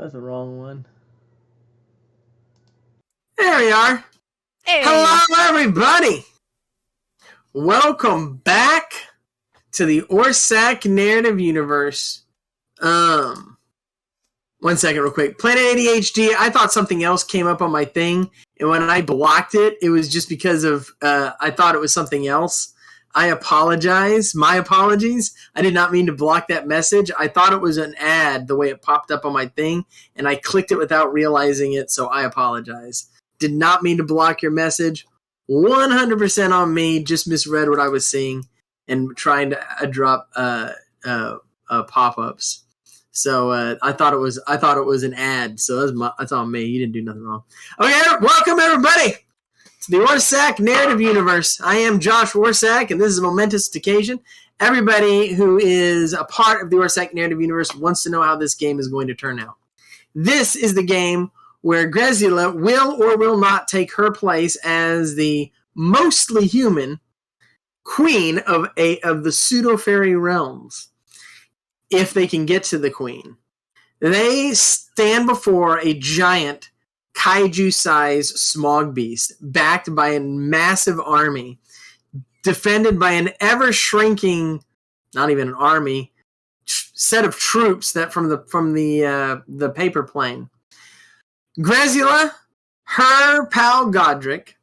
that's the wrong one. There we are. Hey. Hello, everybody. Welcome back to the Orsak narrative universe. One second real quick. Planet ADHD, I thought something else came up on my thing, and when I blocked it, it was just because of, I thought it was something else. I apologize. My apologies. I did not mean to block that message. I thought it was an ad the way it popped up on my thing, and I clicked it without realizing it, so I apologize. Did not mean to block your message. 100% on me. Just misread what I was seeing and trying to drop pop-ups. So I thought it was an ad. So that's on me. You didn't do nothing wrong. Okay, welcome everybody to the Orsak narrative universe. I am Josh Orsak, and this is a momentous occasion. Everybody who is a part of the Orsak narrative universe wants to know how this game is going to turn out. This is the game where Grezula will or will not take her place as the mostly human queen of the Pseudo-Fairy realms. If they can get to the queen. They stand before a giant kaiju-sized smog beast, backed by a massive army, defended by an ever-shrinking, not even an army, set of troops that from the paper plane. Grezula, her pal Goderick,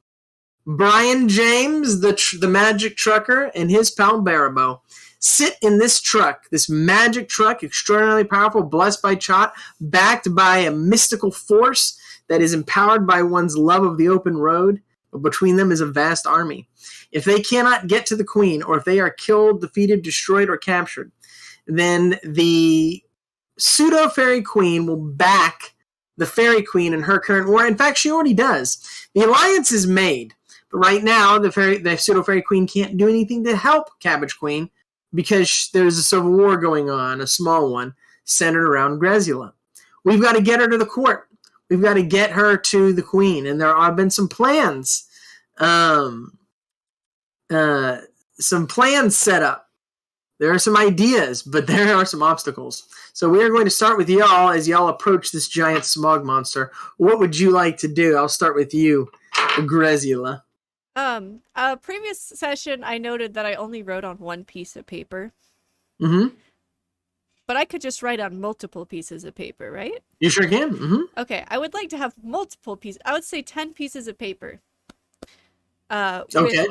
Brian James, the magic trucker, and his pal Bearbo sit in this truck, this magic truck, extraordinarily powerful, blessed by Chot, backed by a mystical force that is empowered by one's love of the open road. Between them is a vast army. If they cannot get to the queen, or if they are killed, defeated, destroyed, or captured, then the Pseudo-Fairy queen will back the Fairy queen in her current war. In fact, she already does. The alliance is made. But right now, the Pseudo-Fairy queen can't do anything to help Cabbage Queen, because there's a civil war going on, a small one, centered around Grezula. We've got to get her to the court. We've got to get her to the queen. And there have been some plans. Some plans set up. There are some ideas, but there are some obstacles. So we are going to start with y'all as y'all approach this giant smog monster. What would you like to do? I'll start with you, Grezula. Previous session, I noted that I only wrote on one piece of paper. Mm-hmm. But I could just write on multiple pieces of paper, right? You sure can. Mm-hmm. Okay, I would like to have multiple pieces. I would say 10 pieces of paper. Okay.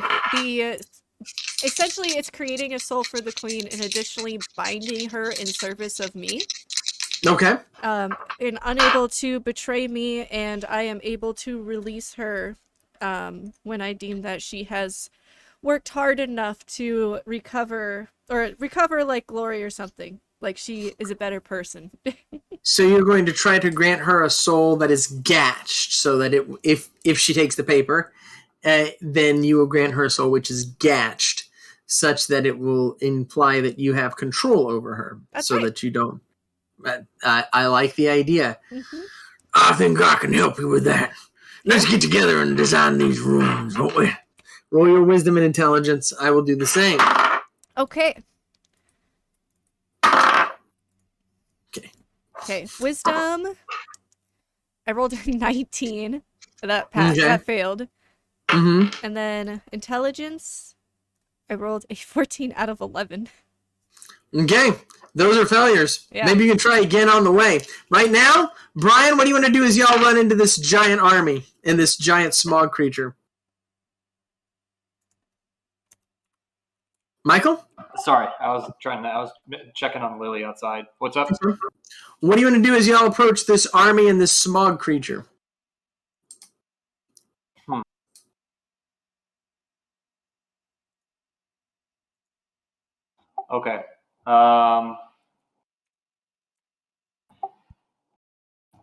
Essentially, it's creating a soul for the queen and additionally binding her in service of me. Okay. And unable to betray me, and I am able to release her when I deem that she has worked hard enough to recover like glory or something. Like she is a better person. So you're going to try to grant her a soul that is gatched, so that if she takes the paper, then you will grant her a soul which is gatched, such that it will imply that you have control over her. That's so right. That you don't. I like the idea. Mm-hmm. I think I can help you with that. Let's get together and design these rooms, won't we? Roll your wisdom and intelligence. I will do the same. Okay. Okay. Wisdom. I rolled a 19. That passed. Okay. That failed. Mm-hmm. And then intelligence. I rolled a 14 out of 11. Okay. Those are failures. Yeah. Maybe you can try again on the way. Right now, Brian, what do you want to do as y'all run into this giant army and this giant smog creature? Michael? Sorry, I was checking on Lily outside. What's up? What do you want to do as y'all approach this army and this smog creature? Okay.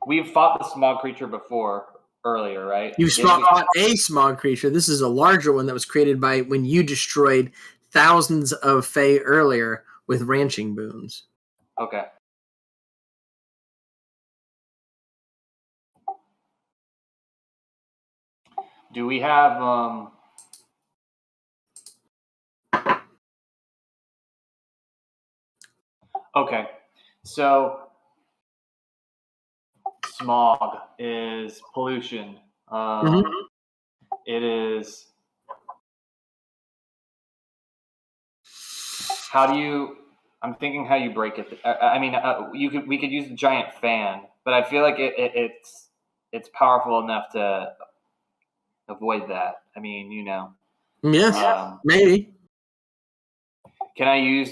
We've fought the smog creature before earlier, right? You fought a smog creature. This is a larger one that was created by when you destroyed thousands of Fae earlier with ranching boons. Okay. Do we have Okay. So smog, is pollution. It is. How do you? I'm thinking how you break it. I mean, we could use a giant fan, but I feel like it's powerful enough to avoid that. I mean, Yes, maybe. Can I use?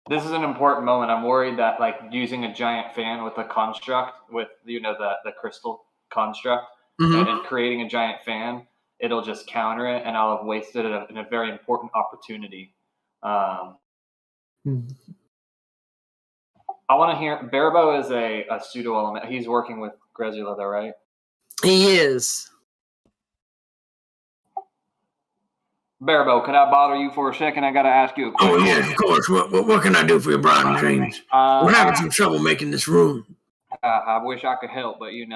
This is an important moment. I'm worried that like using a giant fan with a construct with the crystal construct and creating a giant fan, it'll just counter it, and I'll have wasted a very important opportunity. I want to hear. Bearbo is a pseudo element. He's working with Grezula, though, right? He is. Bearbo, can I bother you for a second? I got to ask you a question. Oh, yes, of course. What can I do for you, Brian James? We're having some trouble making this room. I wish I could help, but I'm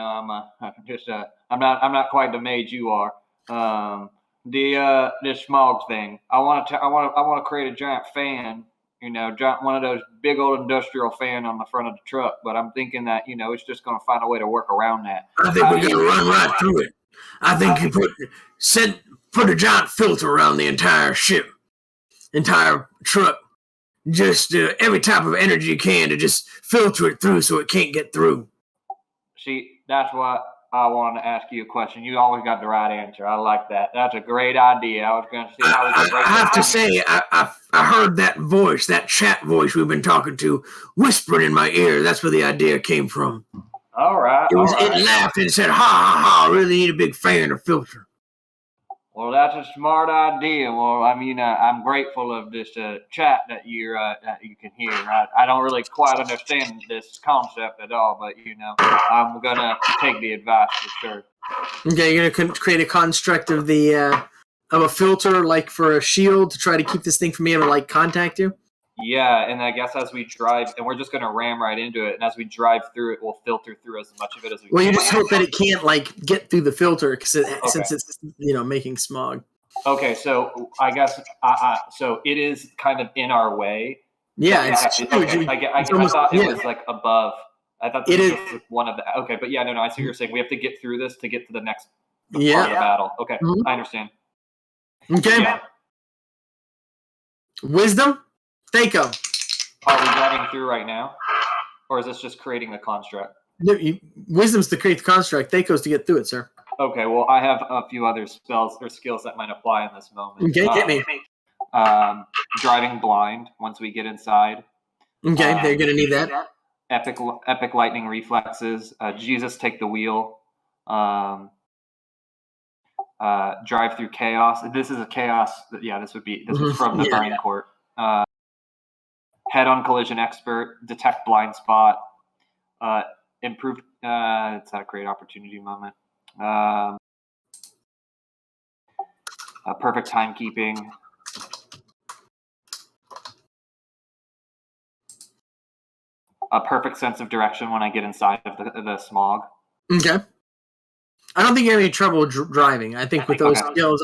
not quite the mage you are. This smog thing. I want to create a giant fan. One of those big old industrial fan on the front of the truck. But I'm thinking that it's just going to find a way to work around that. I think we're going to run right through it. I think you put a giant filter around the entire ship, entire truck. Just every type of energy you can to just filter it through so it can't get through. See, that's what I wanted to ask you a question. You always got the right answer. I like that. That's a great idea. I was going to see how we could break I have to say, I heard that voice, that chat voice we've been talking to, whispering in my ear. That's where the idea came from. All right. It laughed and said, "Ha ha ha! I really need a big fan to filter." Well, that's a smart idea. Well, I mean, I'm grateful of this chat that you can hear. I don't really quite understand this concept at all, but I'm gonna take the advice for sure. Okay, you're gonna create a construct of of a filter, like for a shield, to try to keep this thing from being able to contact you. Yeah, and I guess as we drive, and we're just going to ram right into it, and as we drive through it, we'll filter through as much of it as we can. Well, you just hope that it can't, get through the filter, since it's, making smog. Okay, so I guess, so it is kind of in our way. Yeah, it's huge. Okay. I thought it was, above. I thought this was one of the, okay, but yeah, no, I see what you're saying. We have to get through this to get to the next part of the battle. Okay, I understand. Okay. Yeah. Wisdom? Thaco. Are we driving through right now? Or is this just creating the construct? Wisdom's to create the construct. Thaco's to get through it, sir. Okay, well, I have a few other spells or skills that might apply in this moment. Okay, hit me. Driving blind once we get inside. Okay, they're going to need that. Epic lightning reflexes. Jesus, take the wheel. Drive through chaos. This is a chaos. Yeah, this is from the Burning Court. Head-on collision expert, detect blind spot, improved. It's a great opportunity moment. Perfect timekeeping. A perfect sense of direction when I get inside of the smog. Okay. I don't think you have any trouble driving. I think with those skills,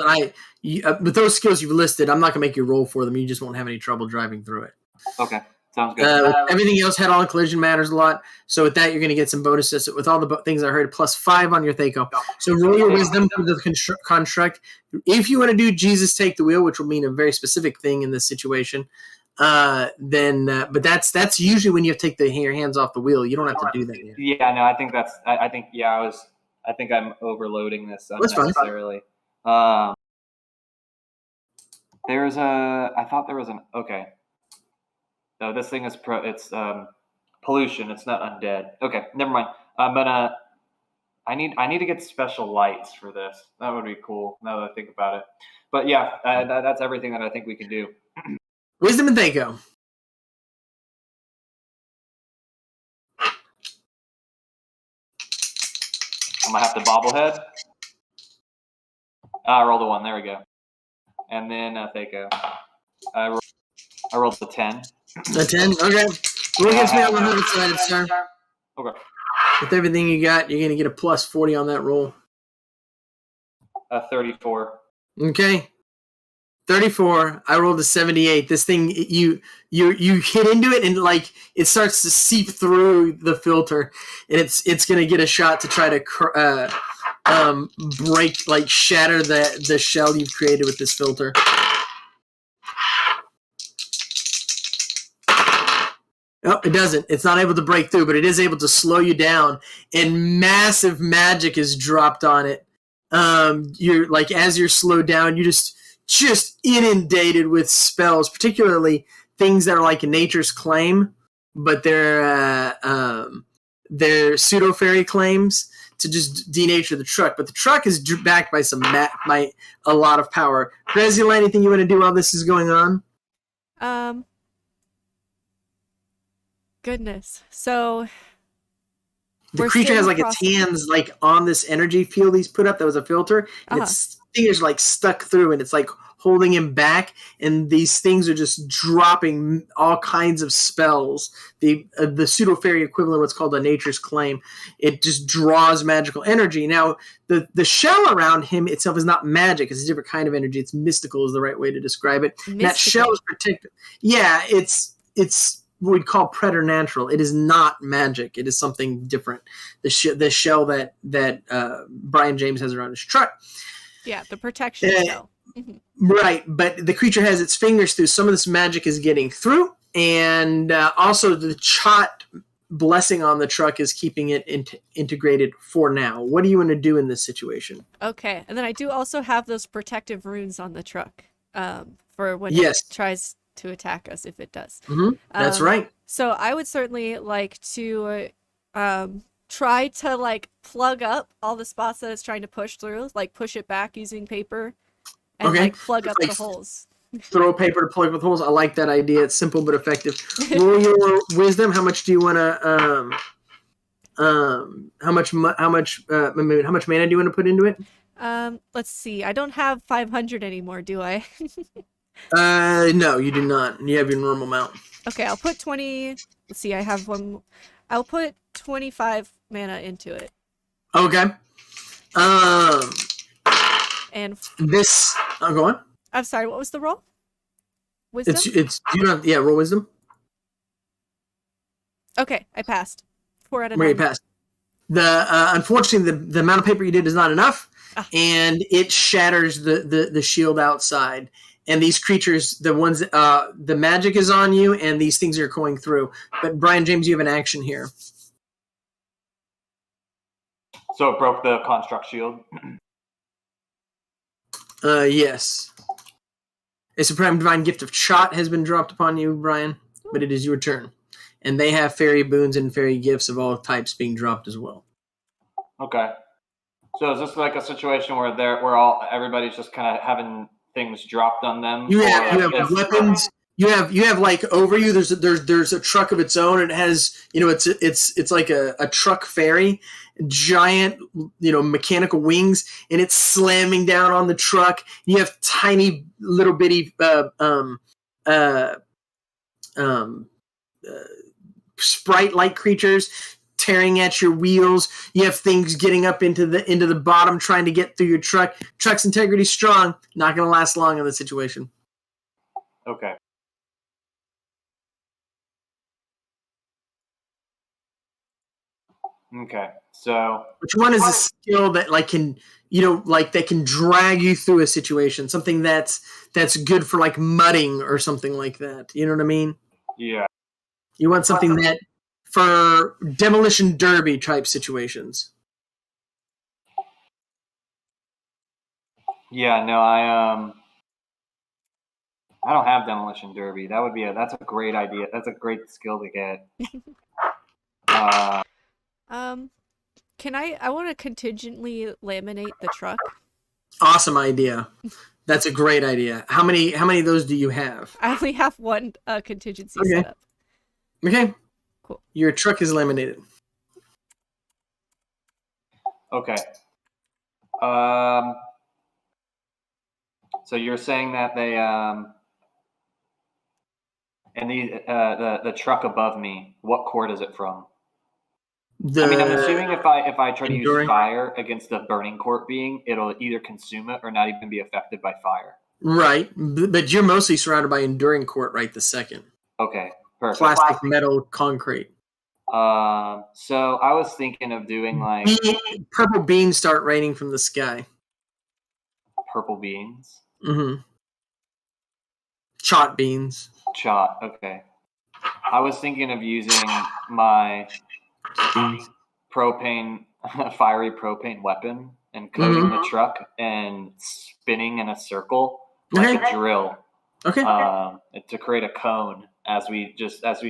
with those skills you've listed, I'm not gonna make you roll for them. You just won't have any trouble driving through it. Okay, sounds good. Everything else, head-on collision matters a lot. So with that, you're gonna get some bonuses with all the things I heard, +5 on your Thaco. So roll your wisdom for the construct. If you want to do Jesus take the wheel, which will mean a very specific thing in this situation, but that's usually when you have to take your hands off the wheel. You don't have to do that yet. Yeah, no, I think that's. I think I'm overloading this unnecessarily. There's I thought there was an. Okay. No, this thing is it's pollution. It's not undead. Okay, never mind. But I need to get special lights for this. That would be cool. Now that I think about it. But yeah, that's everything that I think we can do. Wisdom and Thaco. I'm gonna have to bobblehead. I rolled a 1. There we go. And then Thaco. I rolled a 10. A 10? Okay. Roll against me on the 100 sided, sir. Okay. With everything you got, you're going to get a +40 on that roll. 34. Okay. 34. I rolled a 78. This thing, you hit into it, and like it starts to seep through the filter, and it's gonna get a shot to try to break, like shatter the shell you've created with this filter. No, it doesn't. It's not able to break through, but it is able to slow you down, and massive magic is dropped on it. You're like, as you're slowed down, you just inundated with spells, particularly things that are like Nature's Claim, but they're pseudo-fairy claims to just denature the truck. But the truck is backed by by a lot of power. Grezula, anything you want to do while this is going on? Goodness. So the creature has like its hands like on this energy field he's put up that was a filter, and its fingers like stuck through, and it's like holding him back, and these things are just dropping all kinds of spells. The pseudo-fairy equivalent, what's called a Nature's Claim, it just draws magical energy. Now, the shell around him itself is not magic. It's a different kind of energy. It's mystical is the right way to describe it. That shell is protected. Yeah, it's what we'd call preternatural. It is not magic. It is something different. The shell that Brian James has around his truck. Yeah, the protection shell. Right, but the creature has its fingers through. Some of this magic is getting through, and also the Chot blessing on the truck is keeping it integrated for now. What do you want to do in this situation? Okay, and then I do also have those protective runes on the truck for when it tries to attack us, if it does. That's right. So I would certainly like to try to like plug up all the spots that it's trying to push through, like push it back using paper and like plug up the holes. Throw paper to plug with holes. I like that idea. It's simple but effective. Roll your wisdom. How much do you want to how much mana do you want to put into it? Let's see. I don't have 500 anymore, do I? No, you do not. You have your normal amount. Okay, I'll put 20. Let's see, I have one. I'll put 25 mana into it. Okay. And this. Go on. I'm sorry. What was the roll? Wisdom. It's you know roll wisdom. Okay, I passed. 4 out of 9. Where you passed. Unfortunately, the amount of paper you did is not enough, and it shatters the shield outside. And these creatures, the ones, the magic is on you, and these things are going through. But Brian James, you have an action here. So it broke the construct shield? Yes. A supreme divine gift of Chot has been dropped upon you, Brian, but it is your turn. And they have fairy boons and fairy gifts of all types being dropped as well. Okay. So is this like a situation where everybody's just kind of having things dropped on them? You have weapons. You have like over you. There's a truck of its own. And it has it's like a truck fairy, giant mechanical wings, and it's slamming down on the truck. You have tiny little bitty sprite-like creatures tearing at your wheels. You have things getting up into the bottom trying to get through your truck. Truck's integrity strong. Not going to last long in this situation. Okay. Okay. So which one is a skill that can drag you through a situation? Something that's good for like mudding or something like that. You know what I mean? Yeah. You want something that for demolition derby type situations. Yeah, no, I don't have demolition derby. That's a great idea. That's a great skill to get. Can I want to contingently laminate the truck? Awesome idea. That's a great idea. How many of those do you have? I only have one contingency set up. Okay. Cool. Your truck is laminated. Okay. So you're saying that they and the truck above me, what court is it from? I'm assuming if I try to use fire against the burning court being, it'll either consume it or not even be affected by fire. Right, but you're mostly surrounded by enduring court right this second. Okay, perfect. Plastic, metal, concrete. So I was thinking of doing like Purple beans start raining from the sky. purple beans. Mm-hmm. Chot beans. Shot. Okay. I was thinking of using my fiery propane weapon and coating the truck and spinning in a circle like a drill. Okay. To create a cone as we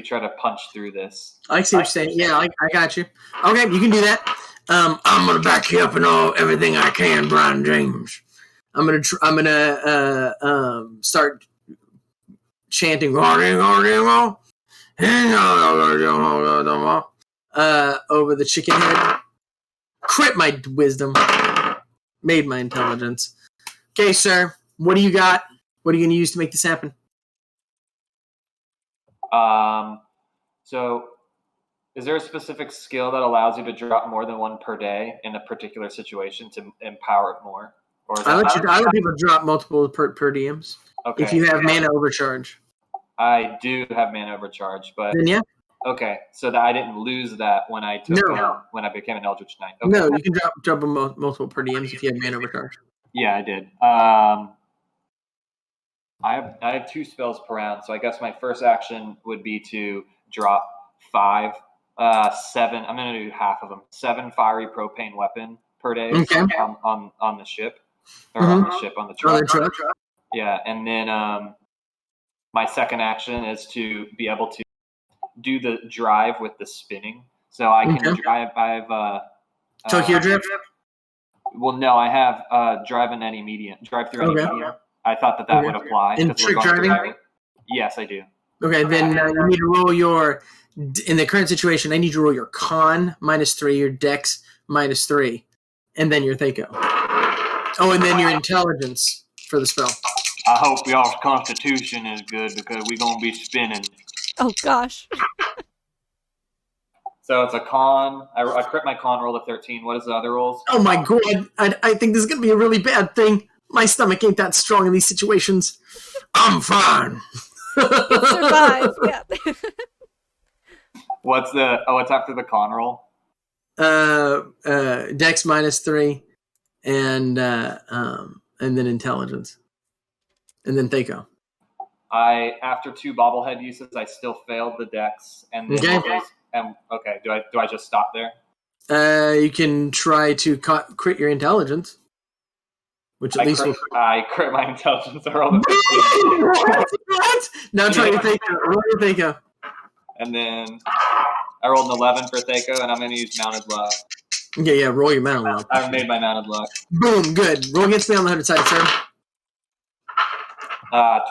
try to punch through this. I see what you're saying. Yeah, I got you. Okay, you can do that. I'm gonna back you up in everything I can, Brian James. I'm gonna start chanting over the chicken head. Crit my wisdom. Made my intelligence. Okay, sir. What do you got? What are you going to use to make this happen? So is there a specific skill that allows you to drop more than one per day in a particular situation to empower it more? Or is I let people drop multiple per DMs. Okay. If you have mana overcharge. I do have mana overcharge, but then yeah. Okay, so that I didn't lose that when I when I became an Eldritch Knight. Okay. No, you can drop multiple per DMs if you have mana overcharge. Yeah, I did. I have 2 spells per round, so I guess my first action would be to drop 7. I'm going to do half of them. 7 fiery propane weapon per day on the ship, or on the truck. Yeah, and then my second action is to be able to do the drive with the spinning, so I can drive. I have Tokyo Drift. Well, no, I have drive through any medium. I thought that would apply. In trick driving? Yes, I do. Okay, then you need to roll your, in the current situation, I need you to roll your con -3, your dex -3, and then your Thaco. Oh, and then your intelligence for the spell. I hope y'all's constitution is good because we're going to be spinning. Oh, gosh. So it's a con. I crit my con roll to 13. What is the other rolls? Oh my god, I think this is going to be a really bad thing. My stomach ain't that strong in these situations. I'm fine. Survive, yeah. What's after the con roll? Dex -3, and then intelligence, and then Thaco. After 2 bobblehead uses, I still failed the dex, and then do I just stop there? You can try to crit your intelligence, which at least I crit my intelligence. I rolled a 15. What? Now try your Thaco. Roll your Thaco. And then I rolled an 11 for Thaco, and I'm going to use mounted luck. Yeah. Roll your mounted luck. I've made my mounted luck. Boom. Good. Roll against me on the 100 side, sir.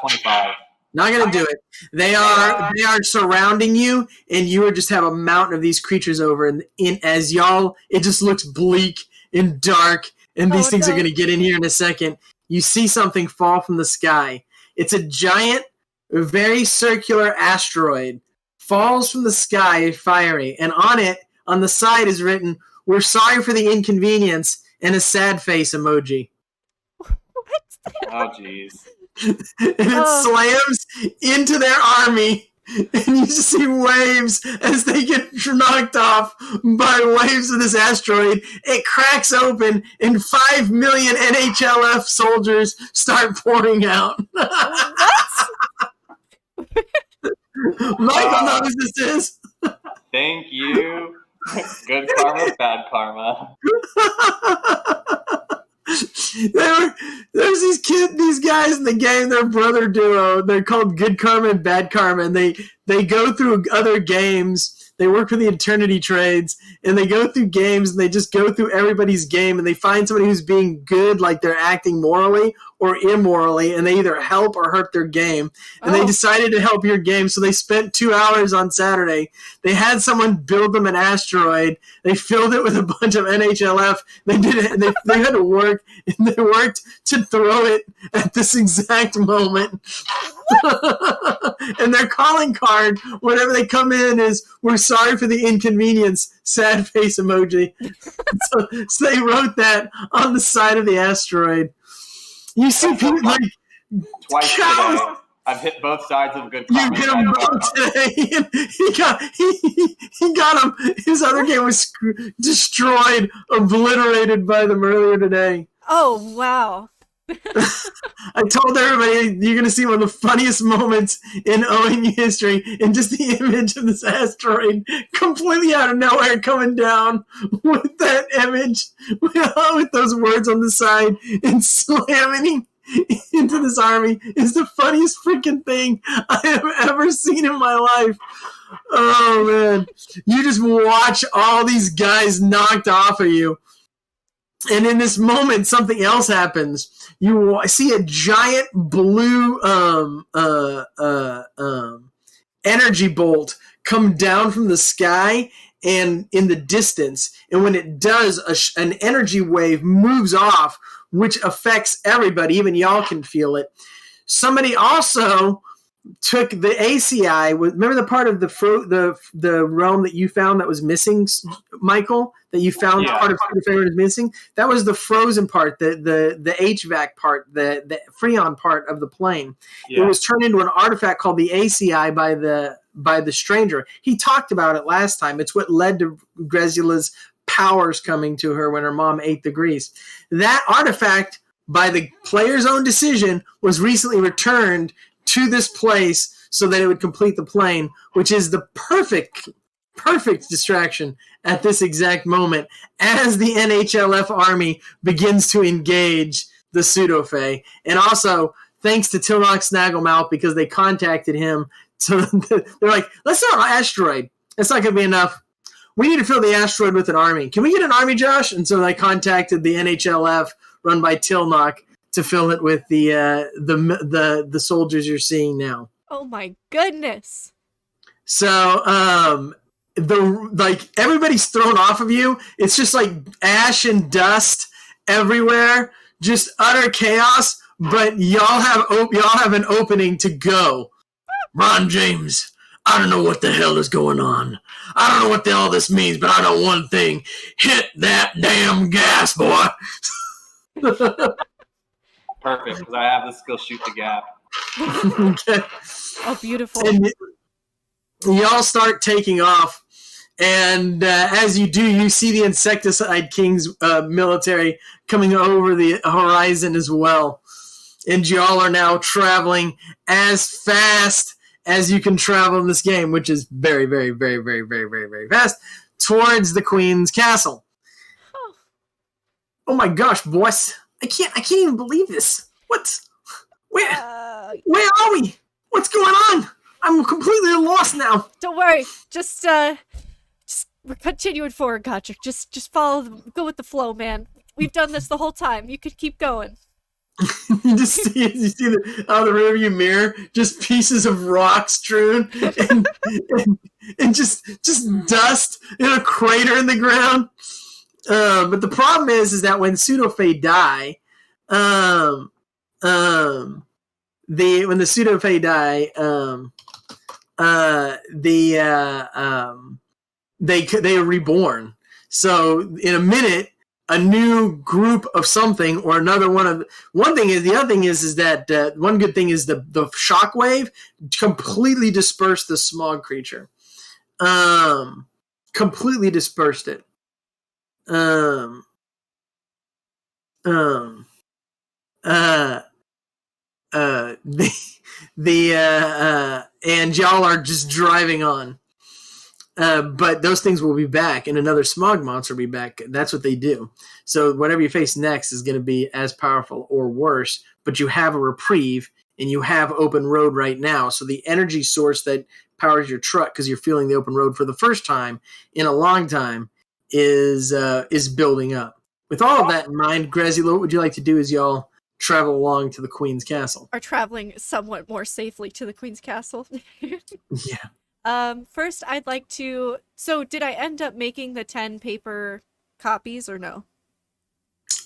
25. Not gonna do it. They are surrounding you, and you just have a mountain of these creatures over. And as y'all, it just looks bleak and dark. And these things are gonna get in here in a second. You see something fall from the sky. It's a giant, very circular asteroid. Falls from the sky, fiery, and on the side is written, "We're sorry for the inconvenience," and a sad face emoji. What? Oh, jeez. And it slams into their army, and you see waves as they get knocked off by waves of this asteroid. It cracks open, and 5 million NHLF soldiers start pouring out. Michael knows who this is. Thank you. Good karma, bad karma. There's these guys in the game, they're brother duo. They're called Good Karma and Bad Karma, and they go through other games. They work for the Eternity Trades, and they go through games, and they just go through everybody's game, and they find somebody who's being good, like they're acting morally or immorally, and they either help or hurt their game. And they decided to help your game, so they spent 2 hours on Saturday. They had someone build them an asteroid. They filled it with a bunch of NHLF. They did it, and they had to work, and they worked to throw it at this exact moment. And their calling card, whenever they come in, is "We're sorry for the inconvenience," sad face emoji. So they wrote that on the side of the asteroid. You see people twice Cows. today. I've hit both sides of good You karma. hit him both today. He got him. His other game was destroyed, obliterated by them earlier today. Oh, wow. I told everybody you're going to see one of the funniest moments in ONU history, and just the image of this asteroid completely out of nowhere coming down with that image, with those words on the side, and slamming into this army is the funniest freaking thing I have ever seen in my life. Oh, man. You just watch all these guys knocked off of you. And in this moment, something else happens. You see a giant blue energy bolt come down from the sky and in the distance. And when it does, an energy wave moves off, which affects everybody. Even y'all can feel it. Somebody also took the ACI. Remember the part of the realm that you found that was missing, Michael? That you found part of Pseudo-Faerun is missing? That was the frozen part, the HVAC part, the Freon part of the plane. Yeah. It was turned into an artifact called the ACI by the stranger. He talked about it last time. It's what led to Grezula's powers coming to her when her mom ate the grease. That artifact, by the player's own decision, was recently returned to this place so that it would complete the plane, which is the perfect distraction at this exact moment as the NHLF army begins to engage the Pseudo-Fae. And also, thanks to Tilnock Snagglemouth, because they contacted him. So they're like, let's not an asteroid. That's not going to be enough. We need to fill the asteroid with an army. Can we get an army, Josh? And so they contacted the NHLF run by Tilnock to fill it with the soldiers you're seeing now. Oh my goodness. So everybody's thrown off of you. It's just like ash and dust everywhere, just utter chaos. But y'all have an opening to go. Brian James, I don't know what the hell is going on. I don't know what the hell this means, but I know one thing: hit that damn gas, boy. Perfect, because I have the skill shoot the gap. Okay. Oh, beautiful. And y'all start taking off, and as you do, you see the Insecticide King's military coming over the horizon as well. And y'all are now traveling as fast as you can travel in this game, which is very, very, very, very, very, very, very fast, towards the Queen's castle. Oh my gosh, boys. I can't even believe this. Where are we? What's going on? I'm completely lost now. Don't worry. Just we're continuing forward, Goderick. Just go with the flow, man. We've done this the whole time. You could keep going. You see out of the rearview mirror, just pieces of rock strewn and just dust in a crater in the ground. But the problem is that when Pseudo-Fae die, when the Pseudo-Fae die, they are reborn. So in a minute, a new group of something or another one thing is the other thing is that one good thing is the shockwave completely dispersed the smog creature. Completely dispersed it. And y'all are just driving on. But those things will be back, and another smog monster will be back. That's what they do. So whatever you face next is going to be as powerful or worse, but you have a reprieve, and you have open road right now. So the energy source that powers your truck, because you're feeling the open road for the first time in a long time, is building up. With all of that in mind, Grezula, what would you like to do as y'all travel along to the Queen's Castle? Are traveling somewhat more safely to the Queen's Castle. Yeah. First, I'd like to... So, did I end up making the 10 paper copies, or no?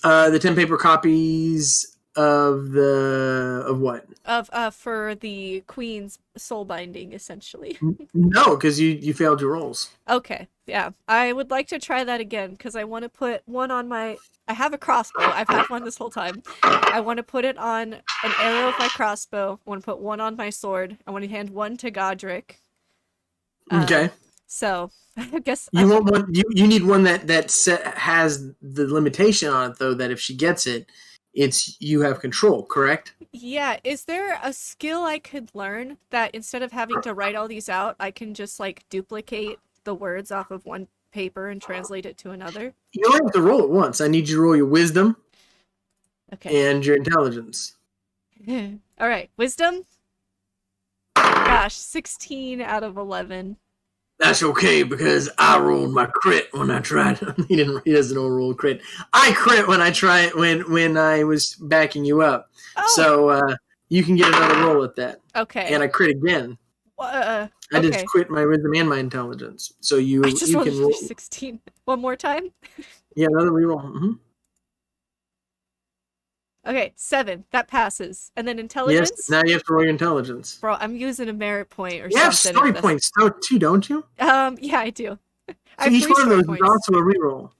The 10 paper copies... of what? Of for the queen's soul binding, essentially. No, because you failed your rolls. Okay, yeah. I would like to try that again because I want to put one on my. I have a crossbow. I've had one this whole time. I want to put it on an arrow of my crossbow. I want to put one on my sword. I want to hand one to Goderick. Okay. So I guess You want one. You need one that has the limitation on it, though. That if she gets it, it's you have control. Correct? Yeah. Is there a skill I could learn that instead of having to write all these out, I can just like duplicate the words off of one paper and translate it to another? You only have to roll it once. I need you to roll your wisdom. Okay. And your intelligence. All right. Wisdom. Gosh, 16 out of 11. That's okay because I rolled my crit when I tried. He doesn't roll crit. I crit when I try when I was backing you up. Oh. So you can get another roll at that. Okay. And I crit again. Okay. I just quit my wisdom and my intelligence. So you can roll 16 one more time. Yeah, another reroll. Mm-hmm. Okay, 7. That passes. And then intelligence? Yes, now you have to roll your intelligence. Bro, I'm using a merit point or you something. You have story points too, don't you? Yeah, I do. So each one of those is also a reroll.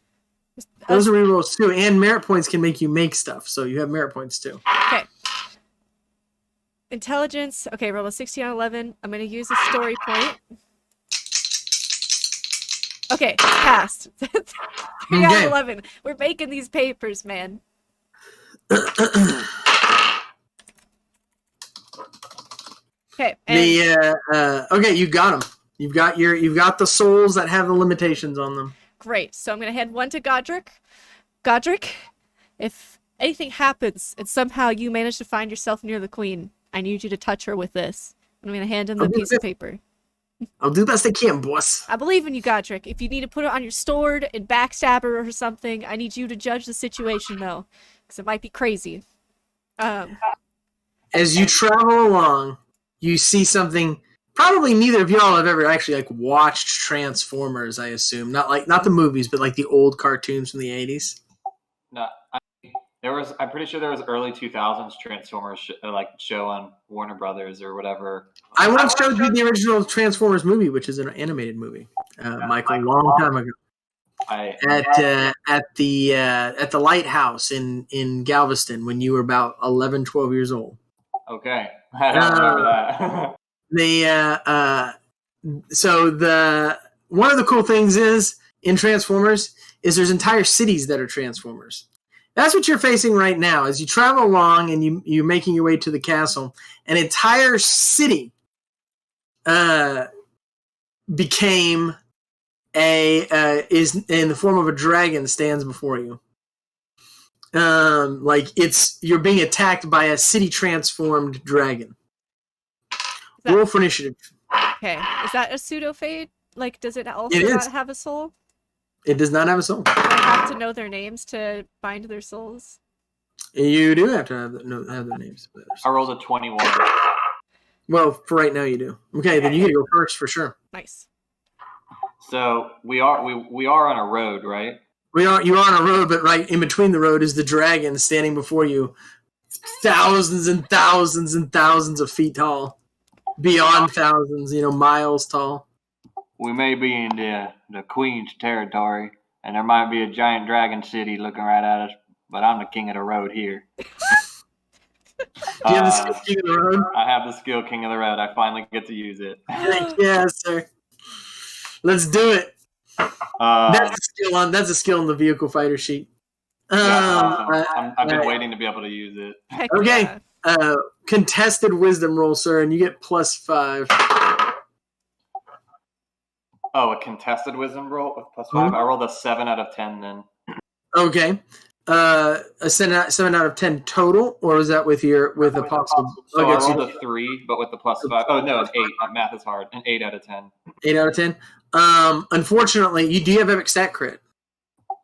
Those are rerolls too, and merit points can make you make stuff, so you have merit points too. Okay. Intelligence. Okay, roll a 16 out of 11. I'm going to use a story point. Okay, passed. 3 out of 11. We're making these papers, man. Okay. Okay, you got them. You've got the souls that have the limitations on them. Great. So I'm gonna hand one to Goderick. Goderick, if anything happens and somehow you manage to find yourself near the queen, I need you to touch her with this. I'm gonna hand him the piece of paper. I'll do the best I can, boss. I believe in you, Goderick. If you need to put it on your sword and backstab her or something, I need you to judge the situation though, because it might be crazy. As you travel along, you see something. Probably neither of y'all have ever actually watched Transformers. I assume not the movies, but like the old cartoons from the 80s. No, I'm pretty sure there was early 2000s Transformers show on Warner Brothers or whatever. I once showed you the original Transformers movie, which is an animated movie, Michael, a long time ago. At the lighthouse in Galveston when you were about 11, 12 years old. Okay, I don't remember that. One of the cool things is in Transformers is there's entire cities that are Transformers. That's what you're facing right now as you travel along and you're making your way to the castle. An entire city became is in the form of a dragon stands before you. You're being attacked by a city transformed dragon. Roll for initiative. Okay. Is that a pseudo-fade? Does it also not have a soul? It does not have a soul. Do I have to know their names to bind their souls? You do have to have their names. I rolled a 21. Well, for right now you do. Okay, then you get to go first for sure. Nice. So we are on a road, right? You are on a road, but right in between the road is the dragon standing before you, thousands and thousands and thousands of feet tall, beyond thousands, miles tall. We may be in the Queen's territory, and there might be a giant dragon city looking right at us, but I'm the king of the road here. Do you have the skill king of the road? I have the skill king of the road. I finally get to use it. Yes, sir. Let's do it. That's a skill on the vehicle fighter sheet. I've been waiting to be able to use it. Heck okay. Yeah. Contested wisdom roll, sir, and you get +5. Oh, a contested wisdom roll with +5? Mm-hmm. I rolled a 7 out of 10 then. Okay. A 7 out of 10 total, or was that with a possible? So I rolled a 3, but with the +5. Oh no, an 8. Math is hard. An 8 out of 10. 8 out of 10. Unfortunately, do you have epic stat crit?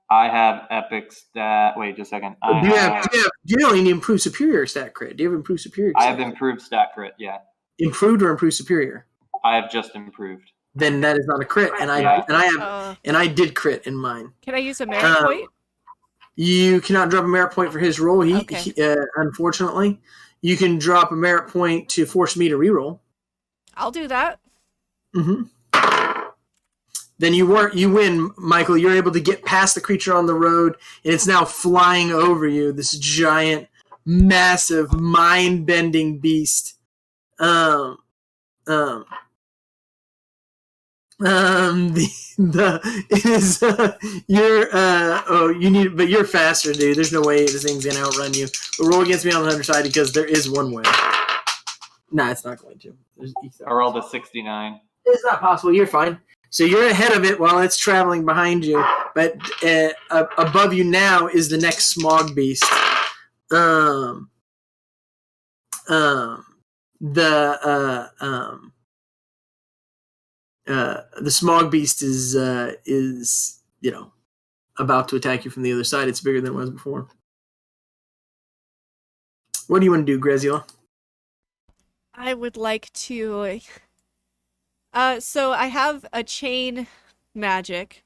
I have epic stat. Wait, just a second. Do you only need improved superior stat crit? Do you have improved superior? I have improved stat crit. Yeah. Improved or improved superior? I have just improved. Then that is not a crit, and I did crit in mine. Can I use a merit point? You cannot drop a merit point for his roll. Okay. Unfortunately, you can drop a merit point to force me to reroll. I'll do that. Mm-hmm. Then you win, Michael. You're able to get past the creature on the road, and it's now flying over you. This giant, massive, mind-bending beast. It is but you're faster, dude. There's no way this thing's gonna outrun you. But roll against me on the other side because there is one way. Nah, it's not going to. I rolled a 69. It's not possible. You're fine. So you're ahead of it while it's traveling behind you, but above you now is the next smog beast. The smog beast is about to attack you from the other side. It's bigger than it was before. What do you want to do, Grezula? I would like to. So I have a chain magic.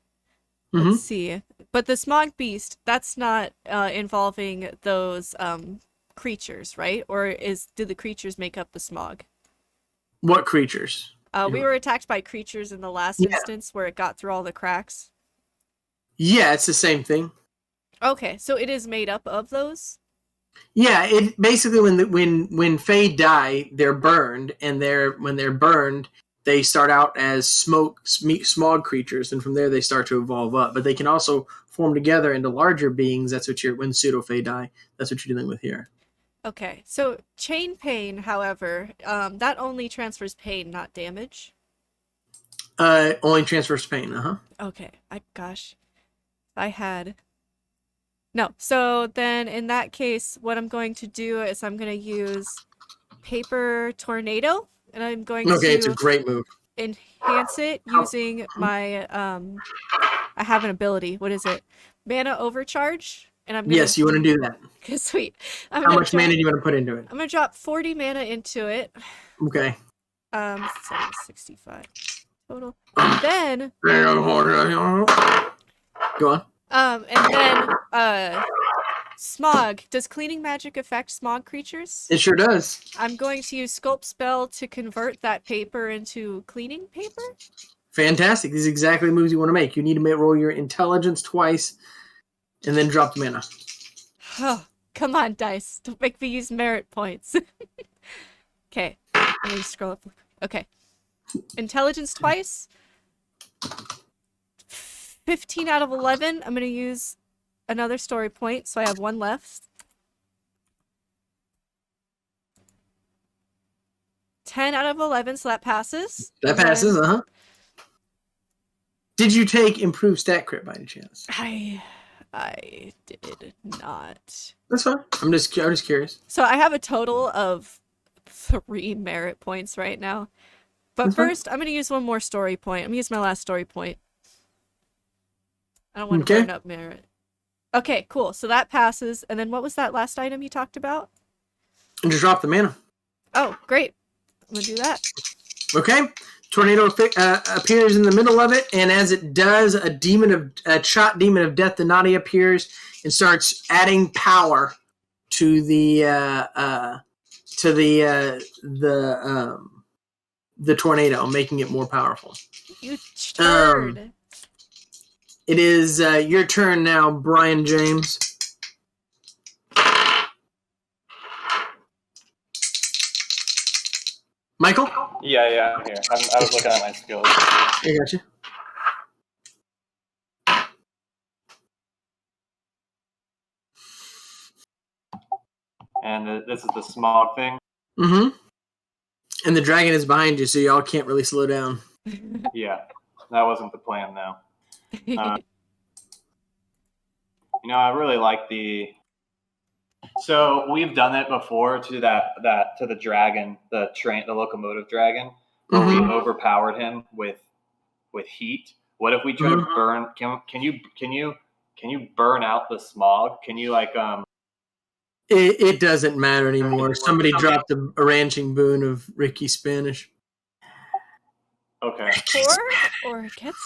Let's see. But the smog beast, that's not involving those creatures, right? Or do the creatures make up the smog? What creatures? We were attacked by creatures in the last instance where it got through all the cracks. Yeah, it's the same thing. Okay, so it is made up of those? Yeah, it basically when Fae die, they're burned, and when they're burned, they start out as smog creatures, and from there they start to evolve up. But they can also form together into larger beings. That's what when Pseudo-Fae die. That's what you're dealing with here. Okay, so chain pain, however, that only transfers pain, not damage. Only transfers pain. Okay, I had. No, so then in that case, what I'm going to do is I'm going to use Paper Tornado, and I'm going to it's a great move. Enhance it using my I have an ability. What is it? Mana Overcharge. And I'm gonna, yes, you want to do that. Sweet. How much mana do you want to put into it? I'm gonna drop 40 mana into it. Okay. 65 total. And then go on. And then smog. Does cleaning magic affect smog creatures? It sure does. I'm going to use Sculpt Spell to convert that paper into cleaning paper. Fantastic. These are exactly the moves you want to make. You need to roll your intelligence twice and then drop the mana. Oh, come on, dice. Don't make me use merit points. Okay. Let me scroll up. Okay. Intelligence twice. 15 out of 11. I'm going to use another story point, so I have one left. 10 out of 11, so that passes. That passes, Did you take improved stat crit by any chance? I did not. That's fine. I'm just curious. So I have a total of 3 merit points right now. But That's first, I'm going to use one more story point. I'm going to use my last story point. I don't want to burn up merit. Okay, cool. So that passes. And then what was that last item you talked about? And just drop the mana. Oh, great. I'm going to do that. Okay. Tornado appears in the middle of it, and as it does, a shot demon of death, the Nadi, appears and starts adding power to the tornado, making it more powerful. You turd. It is your turn now, Brian James. Michael? Yeah, I'm here. I was looking at my skills. I got you. And this is the smog thing? Mm-hmm. And the dragon is behind you, so y'all can't really slow down. Yeah, that wasn't the plan, though. I really like the... So we've done it before to the dragon, the locomotive dragon, where we overpowered him with heat. What if we try to burn? Can you burn out the smog? Can you It doesn't matter anymore. Somebody dropped a ranching boon of Ricky Spanish. Okay. Or gets.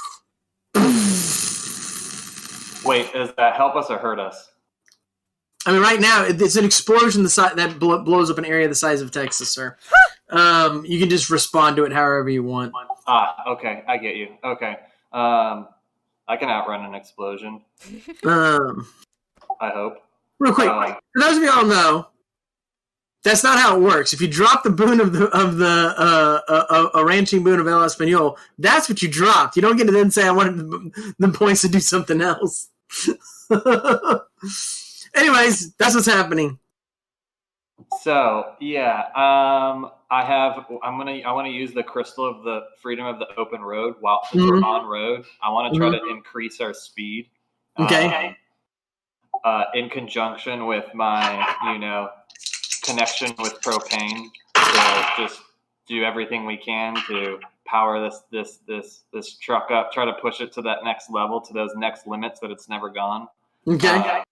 Wait, does that help us or hurt us? I mean, right now it's an explosion that blows up an area the size of Texas, sir. You can just respond to it however you want. Okay, I get you. Okay, I can outrun an explosion. I hope. Real quick, for those of y'all know, that's not how it works. If you drop the boon of a ranching boon of El Espanol, that's what you dropped. You don't get to then say I wanted the points to do something else. Anyways, that's what's happening. So yeah, I want to use the crystal of the freedom of the open road while we're on road. I want to try to increase our speed. Okay. In conjunction with my, connection with propane, to just do everything we can to power this truck up, try to push it to that next level, to those next limits that it's never gone. Okay.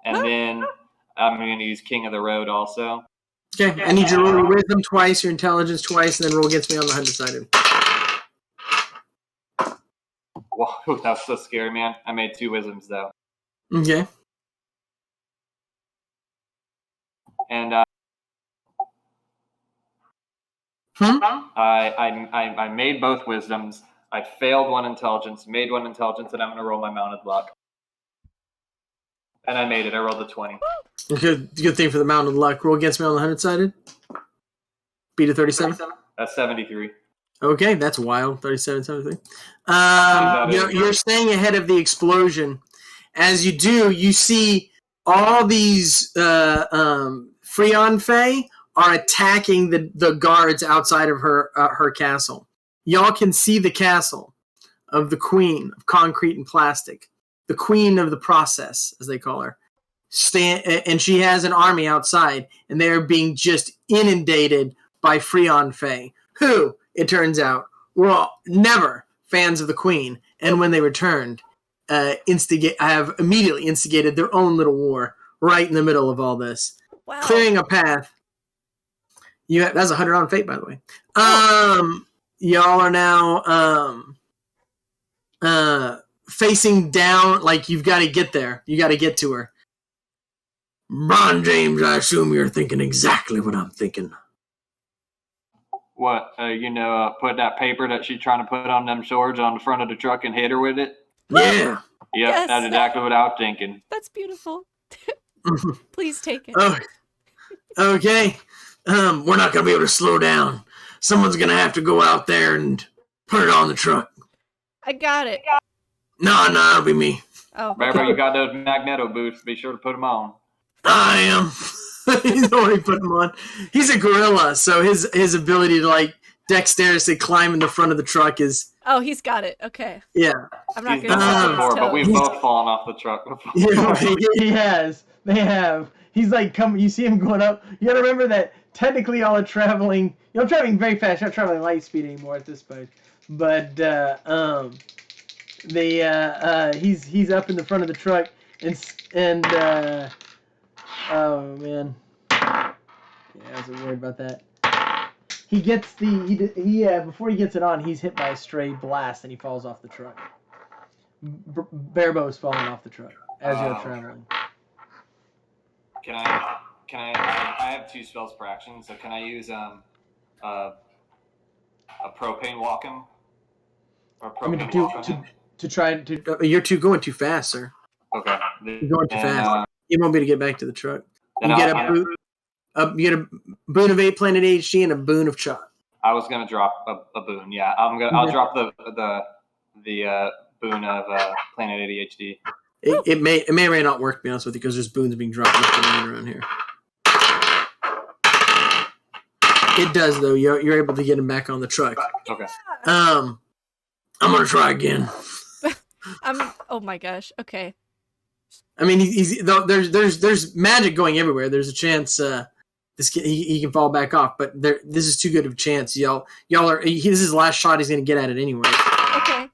And then I'm going to use King of the Road also. Okay. I need you to roll your wisdom twice, your intelligence twice, and then roll against me on the undecided. Whoa, that was so scary, man. I made 2 wisdoms though. Okay. And I made both wisdoms. I failed 1 intelligence, made 1 intelligence, and I'm going to roll my mounted luck. And I made it. I rolled a 20. Good thing for the mounted luck. Roll against me on the 100-sided. Beat a 37. That's 73. Okay, that's wild. 37, 73. You're staying ahead of the explosion. As you do, you see all these Freon Fae are attacking the guards outside of her castle. Y'all can see the castle of the queen of concrete and plastic, the queen of the process, as they call her. And she has an army outside, and they are being just inundated by Freon Fae, who, it turns out, were never fans of the queen, and when they returned, have immediately instigated their own little war right in the middle of all this. Wow. Clearing a path. That's 100 on fate, by the way. Y'all are now facing down, like you've got to get there. You got to get to her. Brian James, I assume you're thinking exactly what I'm thinking. What, put that paper that she's trying to put on them swords on the front of the truck and hit her with it? Yeah. Yep, Yes. That's exactly what I was thinking. That's beautiful. Please take it. Oh, okay. We're not going to be able to slow down. Someone's going to have to go out there and put it on the truck. I got it. No, it'll be me. Oh, Remember, you got those magneto boots. Be sure to put them on. I am. He's already put them on. He's a gorilla, so his ability to dexterously climb in the front of the truck is. Oh, he's got it. Okay. Yeah. I'm not He's going to done step this on before, his but we've toes. both fallen off the truck before. Yeah, he has. They have. He's you see him going up. You gotta remember that technically y'all are traveling. You're traveling very fast. You're not traveling light speed anymore at this point. But he's up in the front of the truck and oh man. Yeah, I was worried about that. He gets before he gets it on, he's hit by a stray blast and he falls off the truck. Bearbo's falling off the truck as you're traveling. Can I have 2 spells per action, so can I use a propane walk him? Or propane walk him? To try to you're going too fast, sir. Okay. You're going too fast. You won't be able to get back to the truck. You Then get a boon of 8 planet HD and a boon of chop. I was gonna drop a boon. Yeah, I'll drop the boon of planet ADHD. It may or may not work, to be honest with you, because there's boons being dropped around here. It does, though. You're able to get him back on the truck. Okay. I'm gonna try again. Oh my gosh. Okay. I mean, there's magic going everywhere. There's a chance he can fall back off, but this is too good of a chance. Y'all are. This is his last shot. He's gonna get at it anyway. Okay.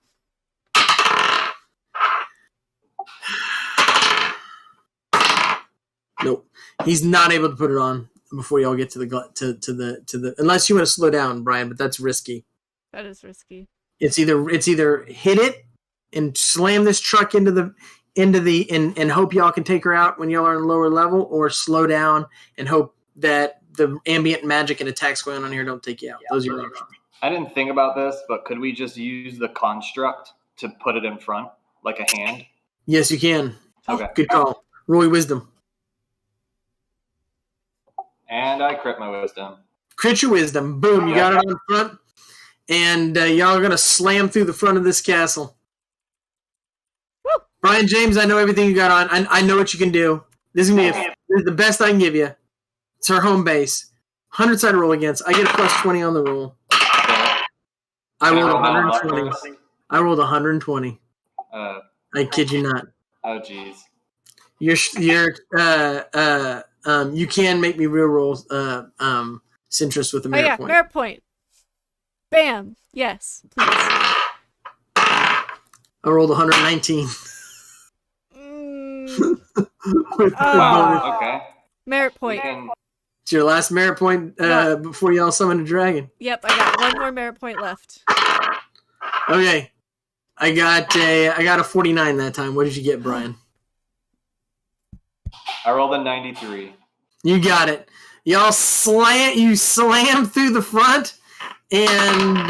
Nope, he's not able to put it on before y'all get to the. Unless you want to slow down, Brian, but that's risky. That is risky. It's either hit it and slam this truck into into the and hope y'all can take her out when y'all are in lower level, or slow down and hope that the ambient magic and attacks going on here don't take you out. Those are your options. I didn't think about this, but could we just use the construct to put it in front, like a hand? Yes, you can. Okay. Good call. Roll your wisdom. And I crit my wisdom. Crit your wisdom. Boom, you got it on front. And y'all are going to slam through the front of this castle. Woo! Brian James, I know everything you got on. I know what you can do. This is going to be this is the best I can give you. It's her home base. 100-sided roll against. I get a plus 20 on the roll. I rolled 120. I rolled 120. I kid you not. Oh, jeez. You can make me real rolls, Sintress with a merit point. Merit point. Bam. Yes, please. I rolled 119. Wow, okay. Merit point. It's your last merit point before y'all summon a dragon. Yep, I got one more merit point left. Okay. I got a 49 that time. What did you get, Brian? I rolled a 93. You got it. Y'all slam through the front, and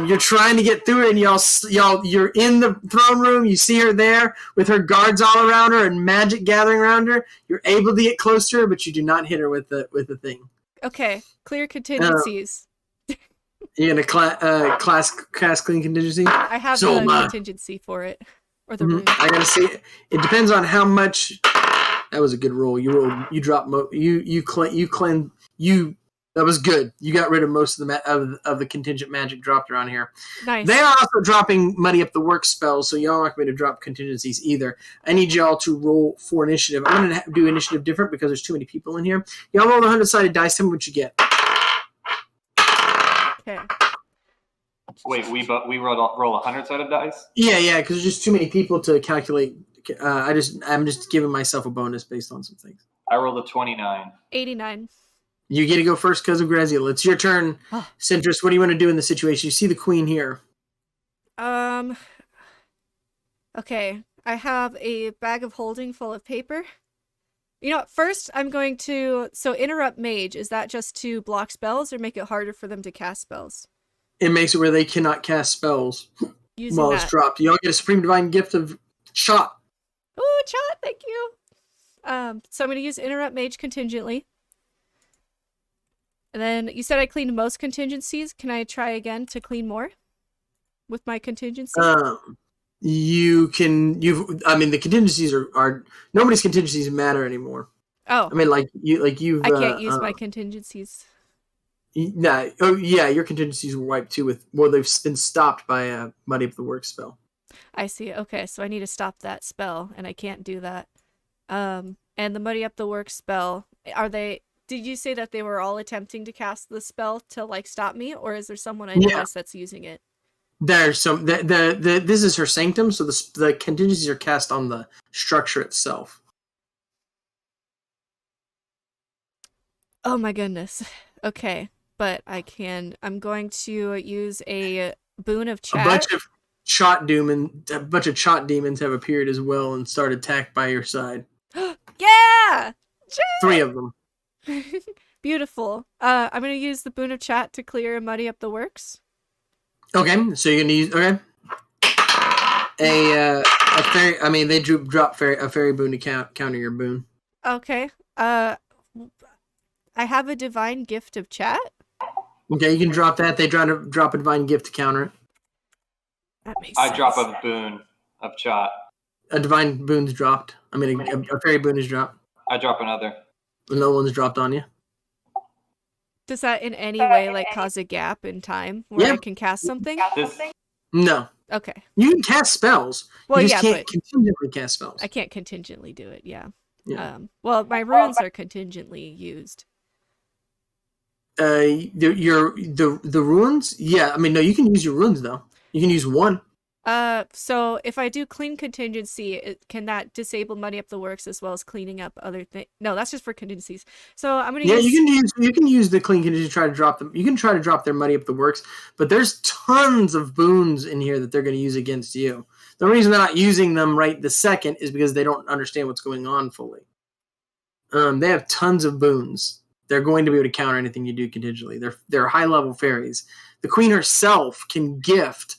you're trying to get through it, and you're in the throne room. You see her there with her guards all around her and magic gathering around her. You're able to get close to her, but you do not hit her with the thing. Okay, clear contingencies. You're gonna cast clean contingency. I have the contingency for it, or the rune. I gotta see. It depends on how much. That was a good roll. You dropped. That was good. You got rid of most of the contingent magic dropped around here. Nice. They are also dropping Muddy Up the Work spells, so y'all aren't going to drop contingencies either. I need y'all to roll for initiative. I'm going to do initiative different because there's too many people in here. Y'all roll the 100-sided dice. Tell me what you get. Okay. Wait, we roll 100-sided dice? Yeah, because there's just too many people to calculate. I'm just giving myself a bonus based on some things. I rolled a 29. 89. You get to go first because of Grezula. It's your turn, Sintress. What do you want to do in the situation? You see the queen here. Okay. I have a bag of holding full of paper. You know what? First, I'm going to... So, interrupt mage. Is that just to block spells or make it harder for them to cast spells? It makes it where they cannot cast spells while it's dropped. Y'all get a Supreme Divine Gift of Shot. Ooh, Shot! Thank you! So I'm going to use interrupt mage contingently. And then you said I cleaned most contingencies. Can I try again to clean more with my contingency? You can. The contingencies are nobody's contingencies matter anymore. Oh, I mean, you. I can't use my contingencies. Nah. Oh, yeah. Your contingencies were wiped too. They've been stopped by Muddy Up the Work spell. I see. Okay, so I need to stop that spell, and I can't do that. And the Muddy Up the Work spell, are they? Did you say that they were all attempting to cast the spell to stop me, or is there someone I noticed that's using it? There's some. This is her sanctum, so the contingencies are cast on the structure itself. Oh my goodness. Okay, but I'm going to use a boon of chat. A bunch of shot demons have appeared as well and started attacked by your side. Yeah! 3 of them. Beautiful. I'm going to use the boon of chat to clear and muddy up the works. Okay, so you're going to use... Okay. A fairy... I mean, they drop a fairy boon to counter your boon. Okay. I have a divine gift of chat. Okay, you can drop that. They drop a divine gift to counter it. That makes sense. I drop a boon of chat. A divine boon's dropped. I mean, a fairy boon is dropped. I drop another. No one's dropped on you. Does that in any way cause a gap in time where I can cast something? No. Okay. You can cast spells. Well, you just can't contingently cast spells. I can't contingently do it, yeah. Well, my runes are contingently used. The runes? Yeah, I mean, no, you can use your runes, though. You can use one. So if I do clean contingency, can that disable muddy up the works as well as cleaning up other things? No, that's just for contingencies. So I'm gonna use... you can use the clean contingency to try to drop them. You can try to drop their muddy up the works, but there's tons of boons in here that they're going to use against you. The reason they're not using them right this second is because they don't understand what's going on fully. They have tons of boons. They're going to be able to counter anything you do contingently. They're high-level fairies. The queen herself can gift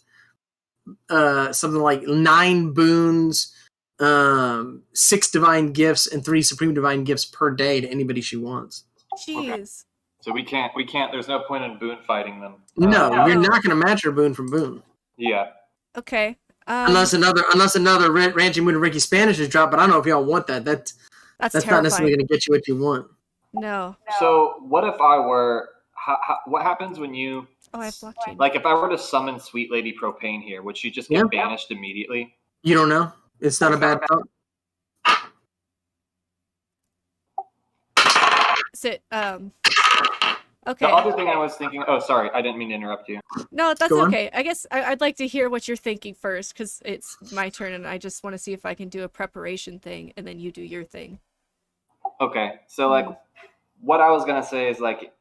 something like 9 boons, 6 divine gifts, and 3 supreme divine gifts per day to anybody she wants. Jeez. Okay. So we can't. There's no point in boon fighting them. No, you're not going to match her boon from boon. Yeah. Okay. Unless another Ranching Moon and Ricky Spanish is dropped, but I don't know if y'all want that. That's not necessarily going to get you what you want. No. So what if I were? What happens when you? Oh, I have blockchain. Like if I were to summon Sweet Lady Propane here, would she just get banished immediately? You don't know. It's not a bad thought. Is it? Okay. The other thing I was thinking. Oh, sorry, I didn't mean to interrupt you. No, that's okay. I guess I'd like to hear what you're thinking first, because it's my turn, and I just want to see if I can do a preparation thing, and then you do your thing. Okay, so like, what I was gonna say is like,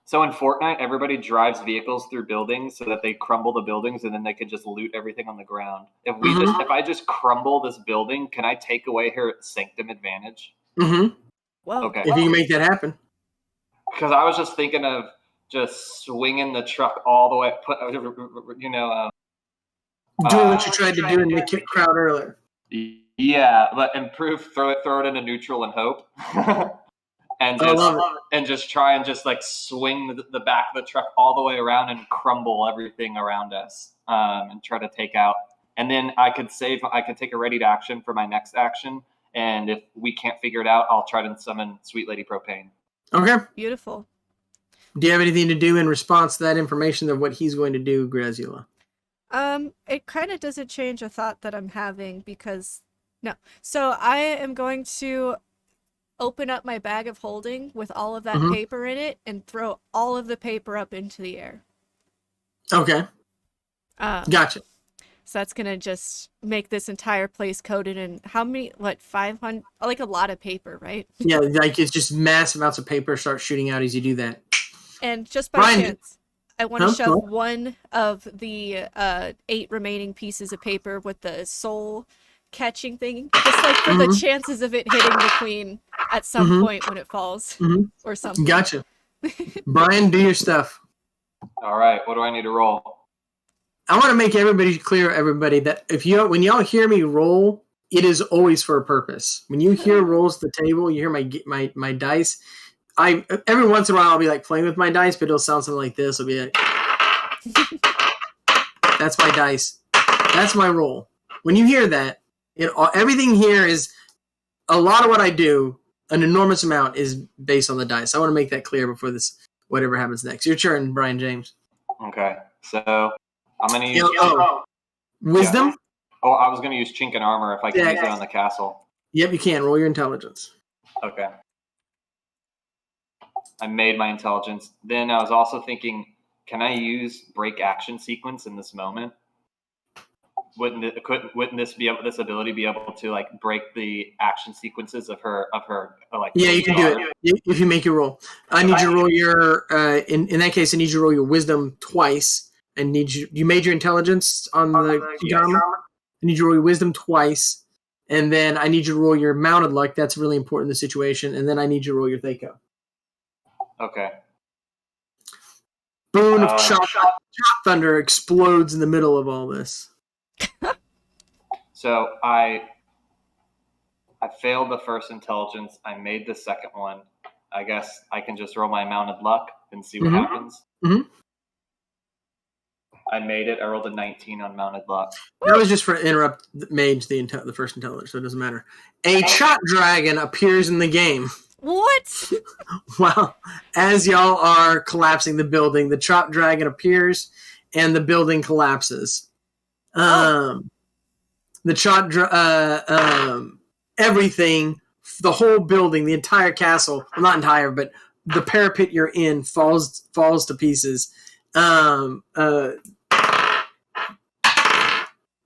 so in Fortnite, everybody drives vehicles through buildings so that they crumble the buildings, and then they could just loot everything on the ground. If I just crumble this building, can I take away her Sanctum advantage? Mm-hmm. Whoa. Okay. If you can make that happen. Because I was just thinking of just swinging the truck all the way, doing what you tried to do in the kick crowd earlier. Yeah, but improve, throw it into neutral and hope, and just try and just like swing the back of the truck all the way around and crumble everything around us, and try to take out. And then I could take a ready to action for my next action, and if we can't figure it out, I'll try to summon Sweet Lady Propane. Okay. Beautiful. Do you have anything to do in response to that information of what he's going to do, Grezula? It kind of doesn't change a thought that I'm having because no. So I am going to open up my bag of holding with all of that paper in it and throw all of the paper up into the air. Okay. Gotcha. So that's gonna just make this entire place coated in 500, like a lot of paper, right? Yeah, like it's just massive amounts of paper start shooting out as you do that. And just by chance, I want to shove one of the 8 remaining pieces of paper with the soul catching thing, just like for the chances of it hitting the queen at some point when it falls or something. Gotcha. Brian, do your stuff. All right, what do I need to roll? I want to make everybody that when y'all hear me roll, it is always for a purpose. When you hear rolls at the table, you hear my dice. Every once in a while I'll be like playing with my dice, but it'll sound something like this. It'll be like, that's my dice. That's my roll. When you hear that, everything here is a lot of what I do. An enormous amount is based on the dice. I want to make that clear before this whatever happens next. Your turn, Brian James. Okay, so I'm gonna use wisdom. Yeah. Oh, I was gonna use chink and armor if I can use it on the castle. Yep, you can. Roll your intelligence. Okay. I made my intelligence. Then I was also thinking, can I use break action sequence in this moment? Wouldn't this ability be able to like break the action sequences of her like? Yeah, you can do it if you make your roll. I need you to roll your in that case. I need you to roll your wisdom twice. And you made your intelligence on the armor. I need you to roll your wisdom twice, and then I need you to roll your mounted luck. That's really important in the situation. And then I need you to roll your Thaco. Okay. Boon of chop thunder explodes in the middle of all this. So I failed the first intelligence. I made the second one. I guess I can just roll my mounted luck and see what happens. Mm-hmm. I made it. I rolled a 19 on mounted luck. That was just for interrupt mage the first intelligence, so it doesn't matter. A chop dragon appears in the game. What? Well, as y'all are collapsing the building, the chop dragon appears and the building collapses. The chop everything, the whole building, the entire castle, well, not entire, but the parapet you're in falls to pieces.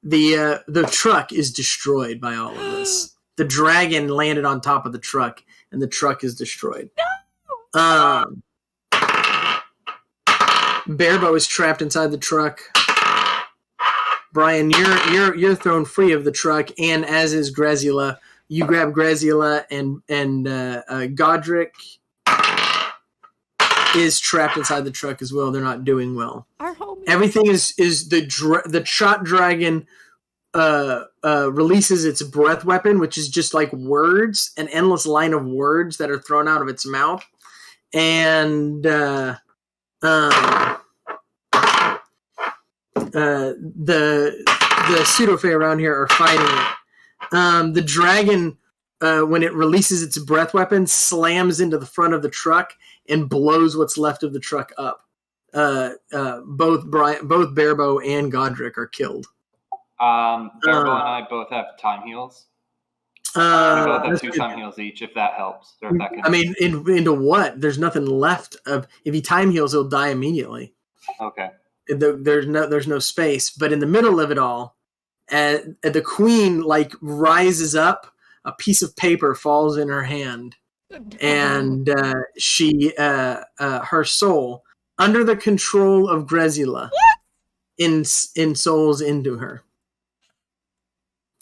The truck is destroyed by all of this. The dragon landed on top of the truck, and the truck is destroyed. No! Bearbo is trapped inside the truck. Brian, you're thrown free of the truck, and as is Grezula. You grab Grezula, and Goderick is trapped inside the truck as well. They're not doing well. Our homie. Everything is the shot dragon releases its breath weapon, which is just like words, an endless line of words that are thrown out of its mouth, and the Pseudo-Faerun here are fighting it. The dragon, when it releases its breath weapon, slams into the front of the truck and blows what's left of the truck up. Both Bearbo and Goderick are killed. Bearbo and I both have time heals. We both have 2 time heals each, if that helps. Or if that can... I mean, into what? There's nothing left of. If he time heals, he'll die immediately. Okay. There's no space. But in the middle of it all, the queen like rises up. A piece of paper falls in her hand, and she her soul, under the control of Grezula, ensouls into her.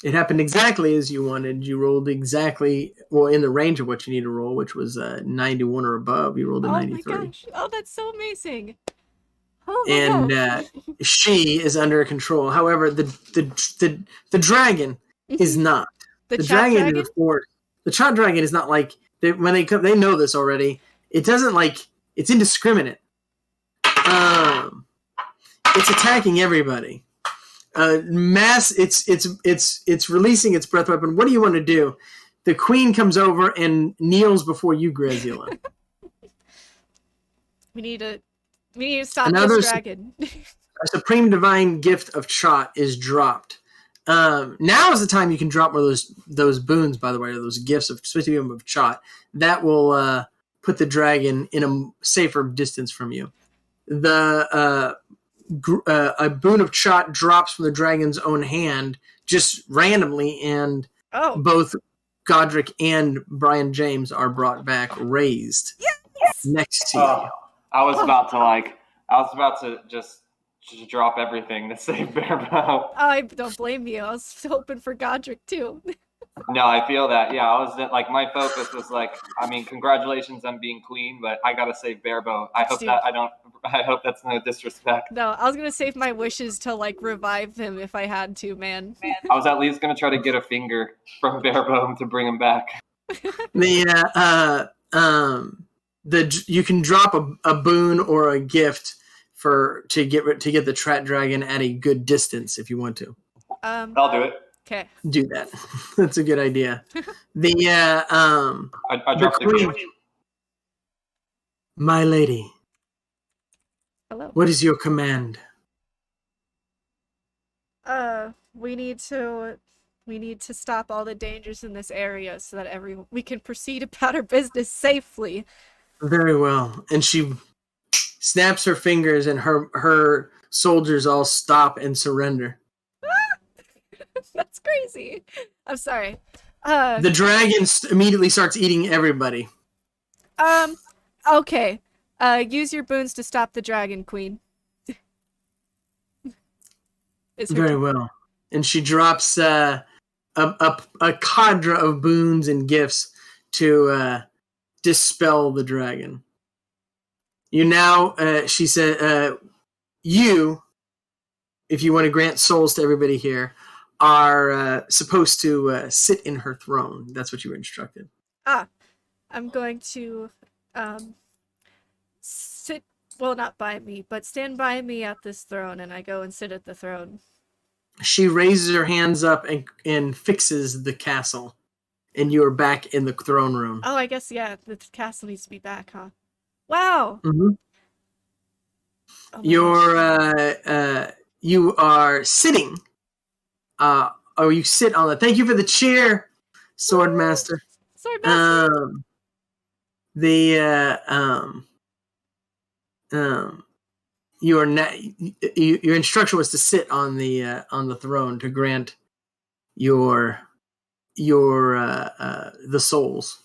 It happened exactly as you wanted. You rolled exactly, well, in the range of what you need to roll, which was 91 or above. You rolled a 93. Oh my gosh. Oh, that's so amazing. Oh my And she is under control. However, the dragon is not. The dragon is a force. The shot dragon is not like, when they come, they know this already. It doesn't like, it's indiscriminate. It's attacking everybody. It's releasing its breath weapon. What do you want to do? The queen comes over and kneels before you, Grezula. We need to stop this dragon. A supreme divine gift of shot is dropped. Now is the time you can drop one of those boons, by the way, or those gifts of supreme of shot. That will put the dragon in a safer distance from you. A boon of shot drops from the dragon's own hand just randomly, and both Goderick and Brian James are brought back raised next to you. I was about to just drop everything to save Bearbo. I don't blame you. I was hoping for Goderick too. No, I feel that. Yeah, I was like, my focus was like, I mean, congratulations on being queen, but I gotta save Bearbo. I hope that's no disrespect. No, I was gonna save my wishes to like revive him if I had to, man. I was at least gonna try to get a finger from Bearbo to bring him back. You can drop a boon or a gift to get the Trat Dragon at a good distance if you want to. I'll do it. Okay. Do that. That's a good idea. I dropped the queen. My lady. Hello. What is your command? We need to stop all the dangers in this area so that we can proceed about our business safely. Very well. And she snaps her fingers, and her soldiers all stop and surrender. That's crazy. I'm sorry. The dragon immediately starts eating everybody. Okay. Use your boons to stop the dragon, queen. Very well. And she drops a cadre of boons and gifts to dispel the dragon. You now, she said, you, if you want to grant souls to everybody here, are supposed to sit in her throne. That's what you were instructed. I'm going to sit, well, not by me, but stand by me at this throne, and I go and sit at the throne. She raises her hands up and fixes the castle, and you are back in the throne room. Oh, I guess, yeah, the castle needs to be back, huh? Wow! Mm-hmm. Oh you are sitting. You sit on the. Thank you for the cheer, Swordmaster. Swordmaster. Your instruction was to sit on the throne to grant your the souls.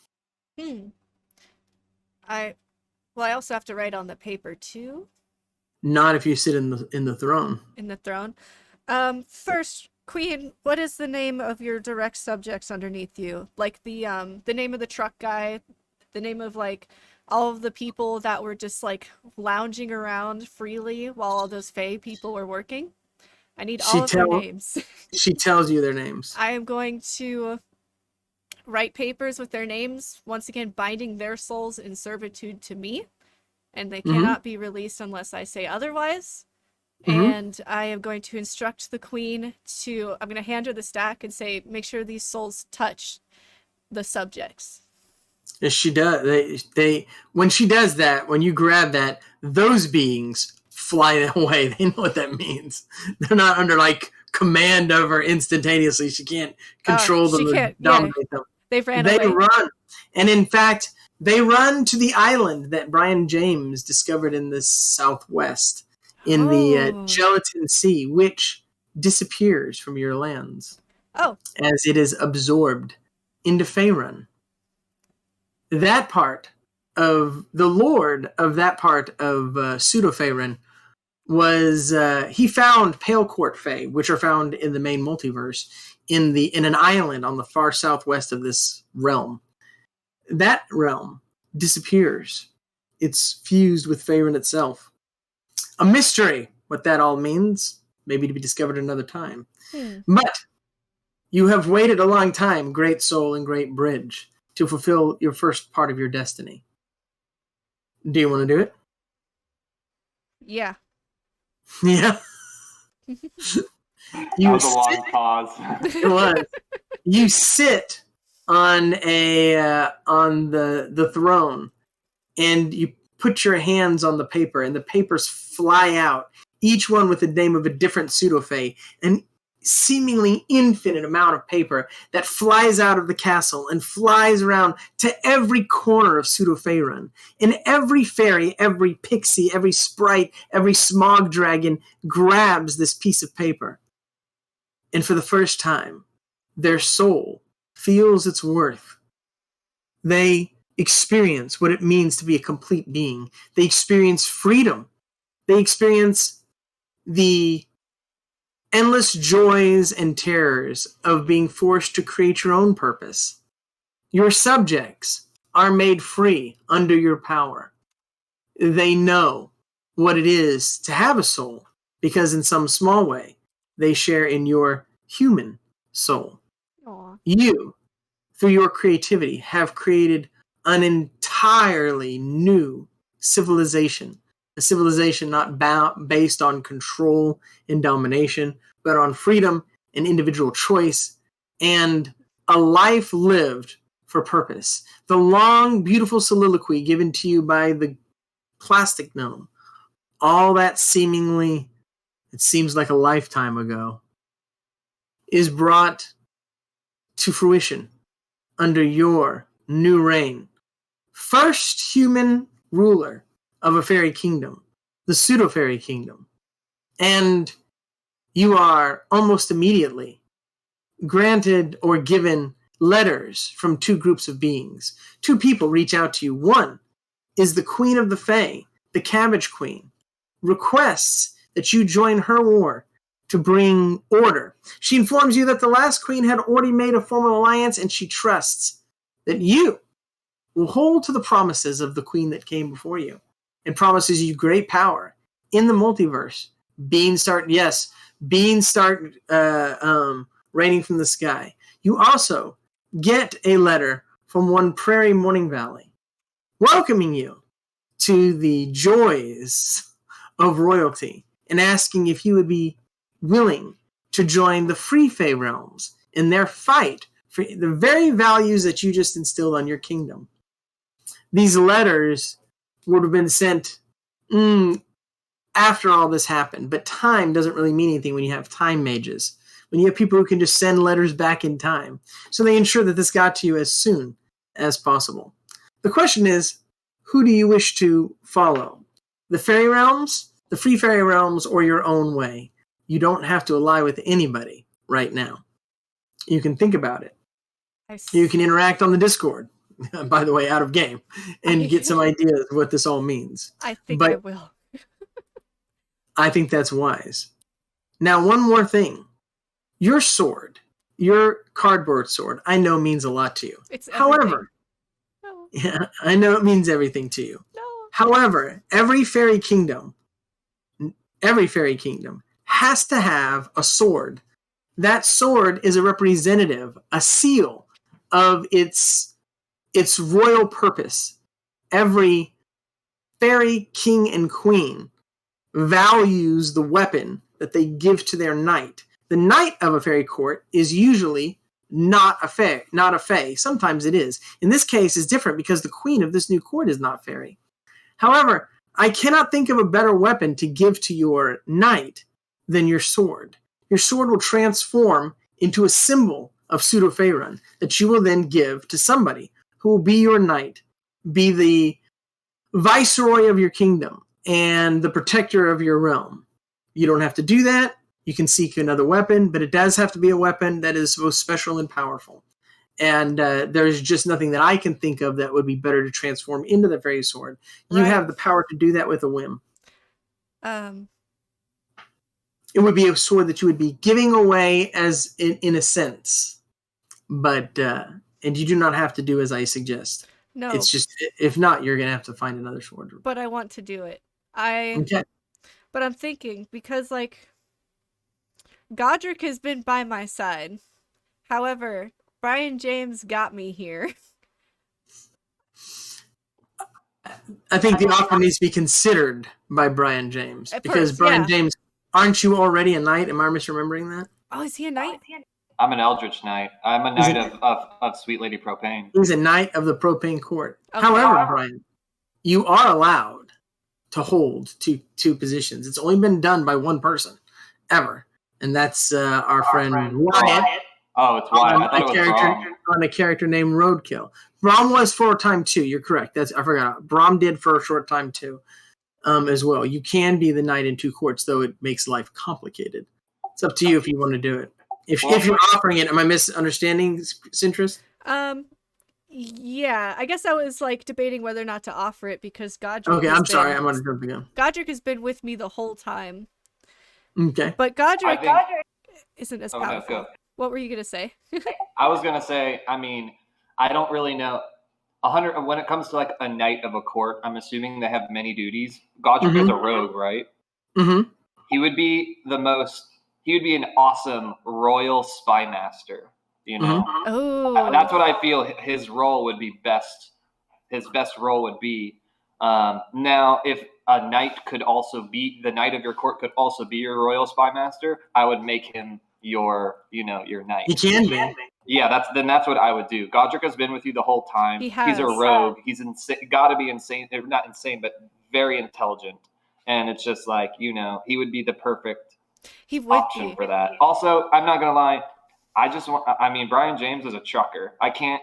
I also have to write on the paper too. Not if you sit in the throne. In the throne. First, Queen, what is the name of your direct subjects underneath you? Like the name of the truck guy, the name of like all of the people that were just like lounging around freely while all those Fae people were working. I need all of their names. She tells you their names. I am going to write papers with their names, once again binding their souls in servitude to me, and they cannot be released unless I say otherwise. And I am going to instruct the queen I'm going to hand her the stack and say, make sure these souls touch the subjects. Yes, she does. When she does that, when you grab that, those beings fly away. They know what that means. They're not under like command of her instantaneously. She can't control them or dominate them. They away. Run. And in fact, they run to the island that Brian James discovered in the southwest. In the Gelatin Sea, which disappears from your lands. As it is absorbed into Faerun. That part of the lord of that part of Pseudo-Faerun was he found Pale Court Fae, which are found in the main multiverse in an island on the far southwest of this realm. That realm disappears. It's fused with Faerun itself. A mystery, what that all means, maybe to be discovered another time. But you have waited a long time, great soul and great bridge, to fulfill your first part of your destiny. Do you want to do it? Yeah. Yeah. That was a long pause. It was. You sit on the throne, and you put your hands on the paper, and the papers fly out, each one with the name of a different pseudo-fae, an seemingly infinite amount of paper that flies out of the castle and flies around to every corner of Pseudo-Faerun. And every fairy, every pixie, every sprite, every smog dragon grabs this piece of paper. And for the first time, their soul feels its worth. They experience what it means to be a complete being. They experience freedom. They experience the endless joys and terrors of being forced to create your own purpose. Your subjects are made free under your power. They know what it is to have a soul because in some small way, they share in your human soul. Aww. You, through your creativity, have created an entirely new civilization. A civilization not based on control and domination, but on freedom and individual choice and a life lived for purpose. The long, beautiful soliloquy given to you by the plastic gnome, all that seemingly, it seems like a lifetime ago, is brought to fruition under your new reign. First human ruler of a fairy kingdom, the Pseudo-Fairy kingdom. And you are almost immediately granted or given letters from two groups of beings. Two people reach out to you. One is the Queen of the Fae, the Cabbage Queen, requests that you join her war to bring order. She informs you that the last queen had already made a formal alliance, and she trusts that you will hold to the promises of the queen that came before you, and promises you great power in the multiverse. Beings start raining from the sky. You also get a letter from one Prairie Morning Valley welcoming you to the joys of royalty and asking if you would be willing to join the Free Fae realms in their fight for the very values that you just instilled on your kingdom. These letters would have been sent after all this happened, but time doesn't really mean anything when you have time mages, when you have people who can just send letters back in time. So they ensure that this got to you as soon as possible. The question is, who do you wish to follow? The fairy realms, the free fairy realms, or your own way? You don't have to ally with anybody right now. You can think about it. You can interact on the Discord, by the way, out of game, and get some ideas of what this all means. I think I will. I think that's wise. Now, one more thing. Your sword, your cardboard sword, I know means a lot to you. It's However, no. yeah, I know it means everything to you. No. However, every fairy kingdom has to have a sword. That sword is a representative, a seal of its royal purpose. Every fairy king and queen values the weapon that they give to their knight. The knight of a fairy court is usually not a fae. Sometimes it is. In this case, it's different because the queen of this new court is not fairy. However, I cannot think of a better weapon to give to your knight than your sword. Your sword will transform into a symbol of Pseudo-Faerun that you will then give to somebody who will be your knight, be the viceroy of your kingdom, and the protector of your realm. You don't have to do that. You can seek another weapon, but it does have to be a weapon that is both special and powerful. And there's just nothing that I can think of that would be better to transform into the fairy sword. You have the power to do that with a whim. It would be a sword that you would be giving away as in a sense. But, and you do not have to do as I suggest. No. It's just, if not, you're going to have to find another sword. But I want to do it. Okay. But I'm thinking, because, like, Goderick has been by my side. However, Brian James got me here. I think the offer needs to be considered by Brian James. Because first, Brian James, aren't you already a knight? Am I misremembering that? Oh, is he a knight? I'm an Eldritch Knight. I'm a knight of Sweet Lady Propane. He's a knight of the Propane Court. Okay. However, Brian, you are allowed to hold two positions. It's only been done by one person, ever. And that's our friend Wyatt. Oh, it's Wyatt. I thought it was Brom. On a character named Roadkill. Brom was for a time too. You're correct. I forgot. Brom did for a short time too, as well. You can be the knight in two courts, though it makes life complicated. It's up to you if you want to do it. If you're offering it, am I misunderstanding Sintress? Yeah. I guess I was like debating whether or not to offer it because Goderick. Okay, I'm sorry. I'm going to jump again. Goderick has been with me the whole time. Okay. But Goderick isn't as powerful. No, what were you gonna say? I was gonna say, I mean, I don't really know. 100 when it comes to like a knight of a court, I'm assuming they have many duties. Goderick is a rogue, right? Mm-hmm. He would be an awesome royal spy master. You know, Oh, that's what I feel his role would be best. His best role would be. Now, if a knight could also be the knight of your court, could also be your royal spy master, I would make him your knight. He can be. Yeah, that's what I would do. Goderick has been with you the whole time. He has. He's a rogue. He's insane. Got to be insane. Not insane, but very intelligent. And it's just like, he would be the perfect option for that. Also, I'm not gonna lie. Brian James is a trucker. I can't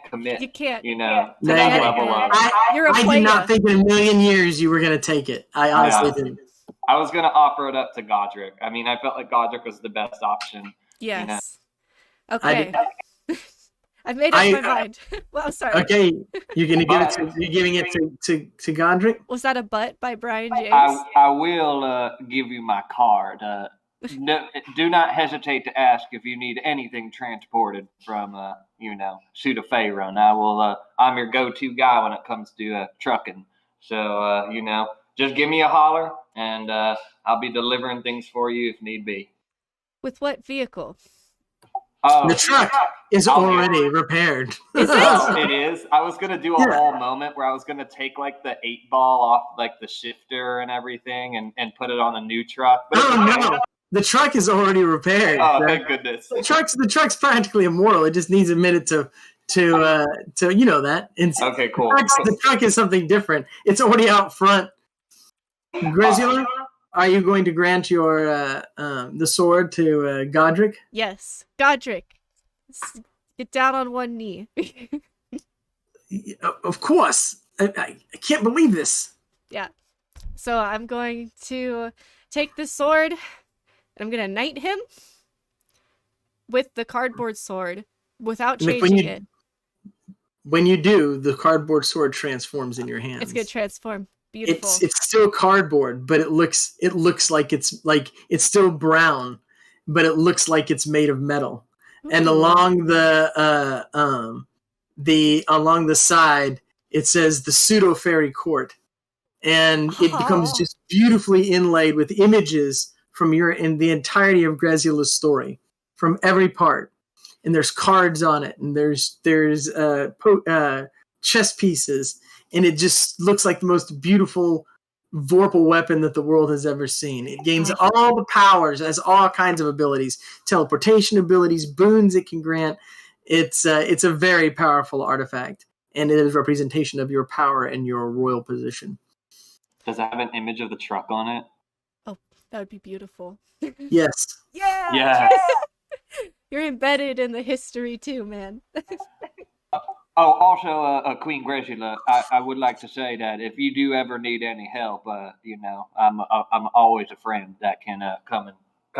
commit. You can't. To that level of. I did not think in a million years you were going to take it. I honestly didn't. I was going to offer it up to Goderick. I mean, I felt like Goderick was the best option. Yes. Okay. I've made up my mind. Well, I'm sorry. Okay, you're giving it to Goderick? Was that a butt by Brian James? I will give you my card. No, do not hesitate to ask if you need anything transported from, Pseudo-Faerun. I'm your go-to guy when it comes to trucking. So, just give me a holler, and I'll be delivering things for you if need be. With what vehicle? The truck is already repaired. Is it? Oh, it is? I was going to do a whole moment where I was going to take, like, the 8-ball off, like, the shifter and everything and put it on a new truck. But no. The truck is already repaired. Oh, thank goodness. The truck's practically immortal. It just needs admitted to that. Okay, cool. The truck is something different. It's already out front. Grezula, are you going to grant your the sword to Goderick? Yes. Goderick, get down on one knee. Of course. I can't believe this. Yeah. So I'm going to take the sword. I'm going to knight him with the cardboard sword without changing it. When you do, the cardboard sword transforms in your hands. It's going to transform. Beautiful. It's still cardboard, but it looks like it's still brown, but it looks like it's made of metal. And along the side, it says the Pseudo-Fairy Court, and it becomes just beautifully inlaid with images from in the entirety of Grezula's story, from every part. And there's cards on it, and there's chess pieces, and it just looks like the most beautiful Vorpal weapon that the world has ever seen. It gains all the powers, has all kinds of abilities, teleportation abilities, boons it can grant. It's a very powerful artifact, and it is a representation of your power and your royal position. Does it have an image of the truck on it? Oh, that would be beautiful. Yes. Yeah. Yes. You're embedded in the history too, man. Oh, also, Queen Grezula, I would like to say that if you do ever need any help, I'm always a friend that can come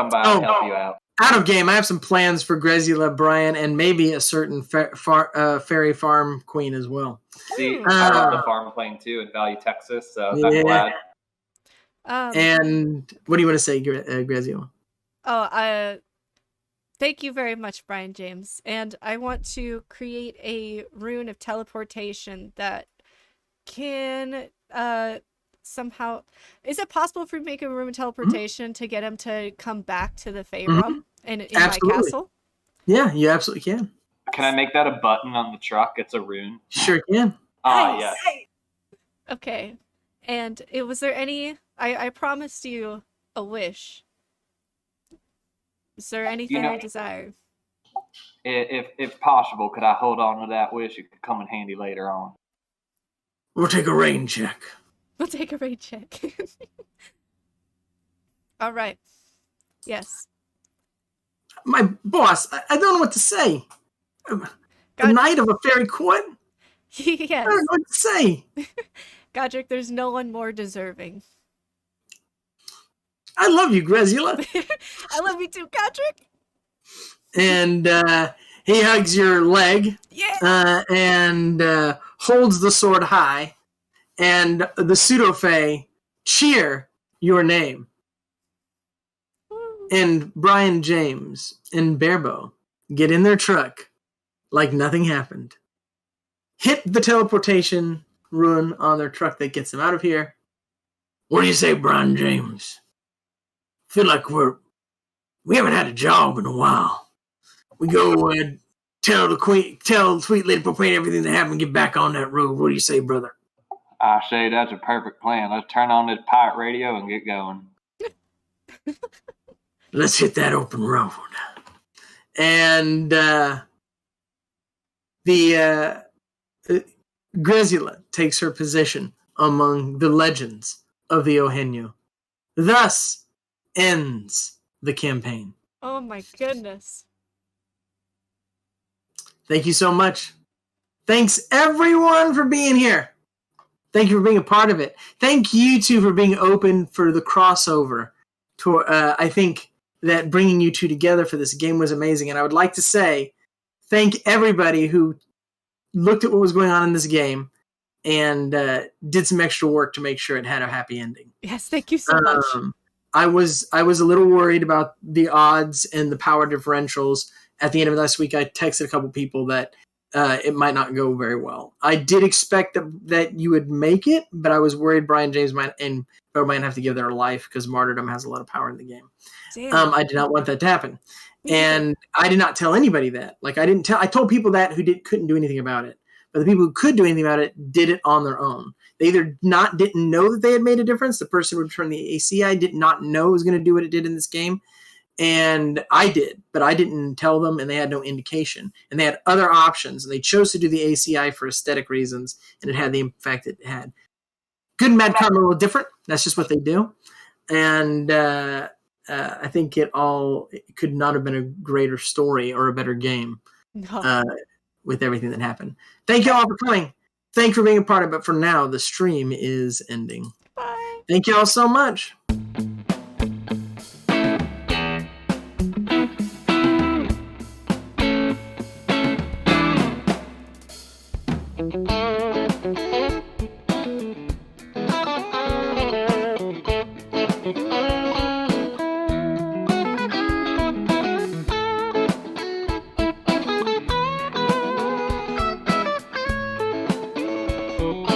by and help you out. Out of game, I have some plans for Grezula, Brian, and maybe a certain fairy farm queen as well. See, I love the farm playing too in Valley, Texas, so I'm glad. And what do you want to say, Grezula? Thank you very much, Brian James. And I want to create a rune of teleportation that can somehow... Is it possible for me to make a rune of teleportation to get him to come back to the Fae realm in my castle? Yeah, you absolutely can. Can I make that a button on the truck? It's a rune. Sure can. Yes. Okay. And was there any... I promised you a wish. Is there anything you desire? If possible, could I hold on to that wish? It could come in handy later on. We'll take a rain check. We'll take a rain check. All right. Yes. My boss, I don't know what to say. The knight of a fairy court? Yes. I don't know what to say. Goderick, there's no one more deserving. I love you, Grezula. I love you too, Goderick. And he hugs your leg. Yeah. And holds the sword high. And the Pseudo-Fae cheer your name. And Brian James and Bearbo get in their truck like nothing happened. Hit the teleportation rune on their truck that gets them out of here. What do you say, Brian James? Feel like we haven't had a job in a while. We go and tell Sweet Lady Propane everything that happened and get back on that road. What do you say, brother? I say that's a perfect plan. Let's turn on this pirate radio and get going. Let's hit that open road. And Grezula takes her position among the legends of the ONU. Thus ends the campaign. Oh my goodness. Thank you so much. Thanks everyone for being here. Thank you for being a part of it. Thank you two for being open for the crossover. I think that bringing you two together for this game was amazing. And I would like to say thank everybody who looked at what was going on in this game and did some extra work to make sure it had a happy ending. Yes, thank you so much. I was a little worried about the odds and the power differentials. At the end of last week, I texted a couple people that it might not go very well. I did expect that you would make it, but I was worried Brian James might have to give their life because martyrdom has a lot of power in the game. I did not want that to happen. And I did not tell anybody that. I told people that who couldn't do anything about it. But the people who could do anything about it did it on their own. They either didn't know that they had made a difference. The person who returned the ACI did not know it was going to do what it did in this game. And I did, but I didn't tell them, and they had no indication. And they had other options, and they chose to do the ACI for aesthetic reasons, and it had the effect it had. Good and bad karma are a little different. That's just what they do. And I think it could not have been a greater story or a better game with everything that happened. Thank you all for coming. Thank you for being a part of it. But for now, the stream is ending. Bye. Thank you all so much. Bye.